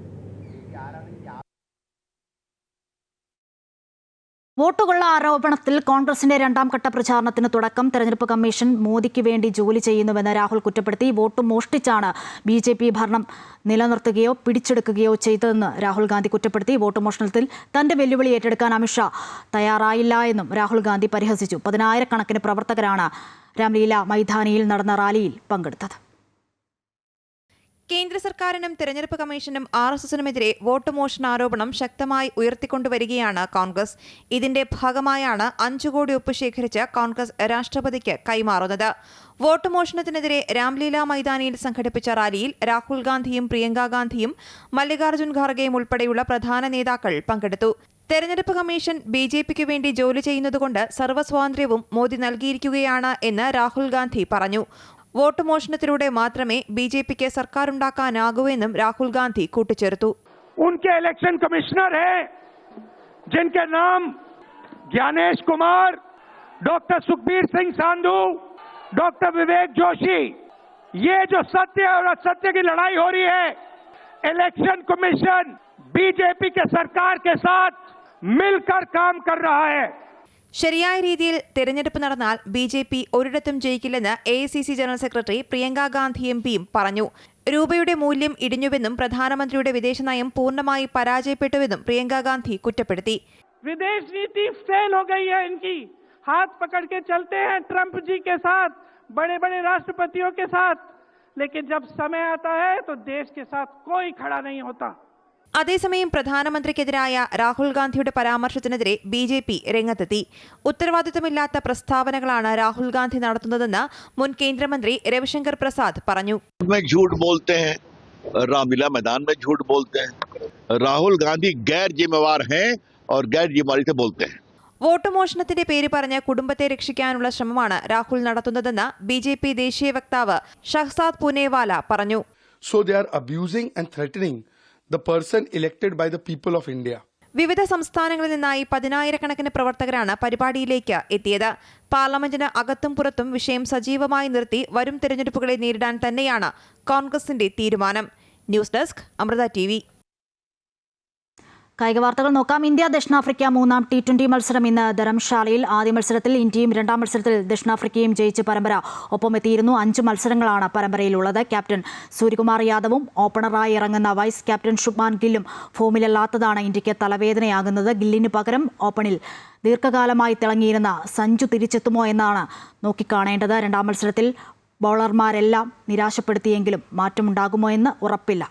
വോട്ടുകൊള്ള ആരോപണത്തിൽ കോൺഗ്രസിന്റെ രണ്ടാം ഘട്ട പ്രചാരണത്തിന് തുടക്കം. തെരഞ്ഞെടുപ്പ് കമ്മീഷൻ മോദിക്ക് വേണ്ടി ജോലി ചെയ്യുന്നുവെന്ന് രാഹുൽ കുറ്റപ്പെടുത്തി. വോട്ട് മോഷ്ടിച്ചാണ് BJP ഭരണം നിലനിർത്തുകയോ പിടിച്ചെടുക്കുകയോ ചെയ്തതെന്ന് രാഹുൽ ഗാന്ധി കുറ്റപ്പെടുത്തി. വോട്ട് മോഷണത്തിൽ തന്റെ വെല്ലുവിളി ഏറ്റെടുക്കാൻ അമിത്ഷാ തയ്യാറായില്ല എന്നും രാഹുൽ ഗാന്ധി പരിഹസിച്ചു. 10,000-കണക്കിന് പ്രവർത്തകരാണ് രാംലീല മൈതാനിയിൽ നടന്ന റാലിയിൽ പങ്കെടുത്തത്. കേന്ദ്ര സർക്കാരിനും തെരഞ്ഞെടുപ്പ് കമ്മീഷനും RSSനുമെതിരെ വോട്ട് മോഷണ ആരോപണം ശക്തമായി ഉയർത്തിക്കൊണ്ടുവരികയാണ് കോൺഗ്രസ്. ഇതിന്റെ ഭാഗമായാണ് 5 കോടി ഒപ്പ് ശേഖരിച്ച് കോൺഗ്രസ് രാഷ്ട്രപതിക്ക് കൈമാറുന്നത്. വോട്ട് മോഷണത്തിനെതിരെ രാംലീല മൈതാനിയിൽ സംഘടിപ്പിച്ച റാലിയിൽ രാഹുൽ ഗാന്ധിയും പ്രിയങ്ക ഗാന്ധിയും മല്ലികാർജ്ജുൻ ഖാർഗെയും ഉൾപ്പെടെയുള്ള പ്രധാന നേതാക്കൾ പങ്കെടുത്തു. തെരഞ്ഞെടുപ്പ് കമ്മീഷൻ BJPക്ക് വേണ്ടി ജോലി ചെയ്യുന്നതുകൊണ്ട് സർവ്വസ്വാതന്ത്ര്യവും മോദി നൽകിയിരിക്കുകയാണ് എന്ന് രാഹുൽ ഗാന്ധി പറഞ്ഞു. വോട്ട് മോഷണത്തിലൂടെ മാത്രമേ BJPക്ക് സർക്കാർ ഉണ്ടാക്കാനാകൂ എന്നും രാഹുൽ ഗാന്ധി കൂട്ടിച്ചേർത്തു. उनके इलेक्शन कमिश्नर हैं जिनके नाम ज्ञानेश कुमार, डॉक्टर सुखबीर सिंह सांधू, डॉक्टर विवेक जोशी. ये जो सत्य और असत्य की लड़ाई हो रही है, इलेक्शन कमीशन BJP के सरकार के साथ मिलकर काम कर रहा है. ശരിയായ രീതിയിൽ തെരഞ്ഞെടുപ്പ് നടന്നാൽ BJP ഒരിടത്തും ജയിക്കില്ലെന്ന് AICC general secretary Priyanka Gandhi MPയും പറഞ്ഞു. രൂപയുടെ മൂല്യം ഇടിഞ്ഞുവെന്നും പ്രധാനമന്ത്രിയുടെ വിദേശ നയം പൂർണ്ണമായി പരാജയപ്പെട്ടുവെന്നും പ്രിയങ്ക ഗാന്ധി കുറ്റപ്പെടുത്തി. विदेश नीति फेल हो गई है इनकी. हाथ पकड़ के चलते हैं ट्रंप जी के साथ, बड़े बड़े राष्ट्रपतियों के साथ, लेकिन जब समय आता है तो देश के साथ कोई खड़ा नहीं होता. അതേസമയം പ്രധാനമന്ത്രിക്കെതിരായ രാഹുൽ ഗാന്ധിയുടെ പരാമർശത്തിനെതിരെ BJP രംഗത്തെത്തി. ഉത്തരവാദിത്തമില്ലാത്ത പ്രസ്താവനകളാണ് രാഹുൽ ഗാന്ധി നടത്തുന്നതെന്ന് മുൻ കേന്ദ്രമന്ത്രി രവിശങ്കർ പ്രസാദ് പറഞ്ഞു. रामलीला मैदान में झूठ बोलते हैं. राहुल गांधी गैर जिम्मेवार हैं और गैर जिम्मेवारी से बोलते हैं. വോട്ട് മോഷണത്തിന്റെ പേര് പറഞ്ഞ് കുടുംബത്തെ രക്ഷിക്കാനുള്ള ശ്രമമാണ് രാഹുൽ നടത്തുന്നതെന്ന് BJP ദേശീയ വക്താവ് ഷഹ്സാദ് പൂനേവാല പറഞ്ഞു. So they are abusing and threatening the person elected by the people of India. വിവിധ സംസ്ഥാനങ്ങളിൽ നിന്നായി 10,000-കണക്കിന് പ്രവർത്തകരാണ് പരിപാടിയിലേക്ക് എത്തിയത്. പാർലമെന്റിന് അകത്തും പുറത്തും വിഷയം സജീവമായി നിർത്തി വരും തെരഞ്ഞെടുപ്പുകളെ നേരിടാൻ തന്നെയാണ് കോൺഗ്രസിന്റെ തീരുമാനം. News desk Amrita TV. കായിക വാർത്തകൾ നോക്കാം. ഇന്ത്യ ദക്ഷിണാഫ്രിക്ക മൂന്നാം T20 മത്സരം ഇന്ന് ധരംശാലയിൽ. ആദ്യ മത്സരത്തിൽ ഇന്ത്യയും രണ്ടാം മത്സരത്തിൽ ദക്ഷിണാഫ്രിക്കയും ജയിച്ച് പരമ്പര ഒപ്പമെത്തിയിരുന്നു. 5 മത്സരങ്ങളാണ് പരമ്പരയിലുള്ളത്. ക്യാപ്റ്റൻ സൂര്യകുമാർ യാദവും ഓപ്പണറായി ഇറങ്ങുന്ന വൈസ് ക്യാപ്റ്റൻ ശുഭ്മാൻ ഗില്ലും ഫോമിലല്ലാത്തതാണ് ഇന്ത്യക്ക് തലവേദനയാകുന്നത്. ഗില്ലിന് പകരം ഓപ്പണിൽ ദീർഘകാലമായി തിളങ്ങിയിരുന്ന സഞ്ജു തിരിച്ചെത്തുമോ എന്നാണ് നോക്കിക്കാണേണ്ടത്. രണ്ടാം മത്സരത്തിൽ ബൗളർമാരെല്ലാം നിരാശപ്പെടുത്തിയെങ്കിലും മാറ്റമുണ്ടാകുമോ എന്ന് ഉറപ്പില്ല.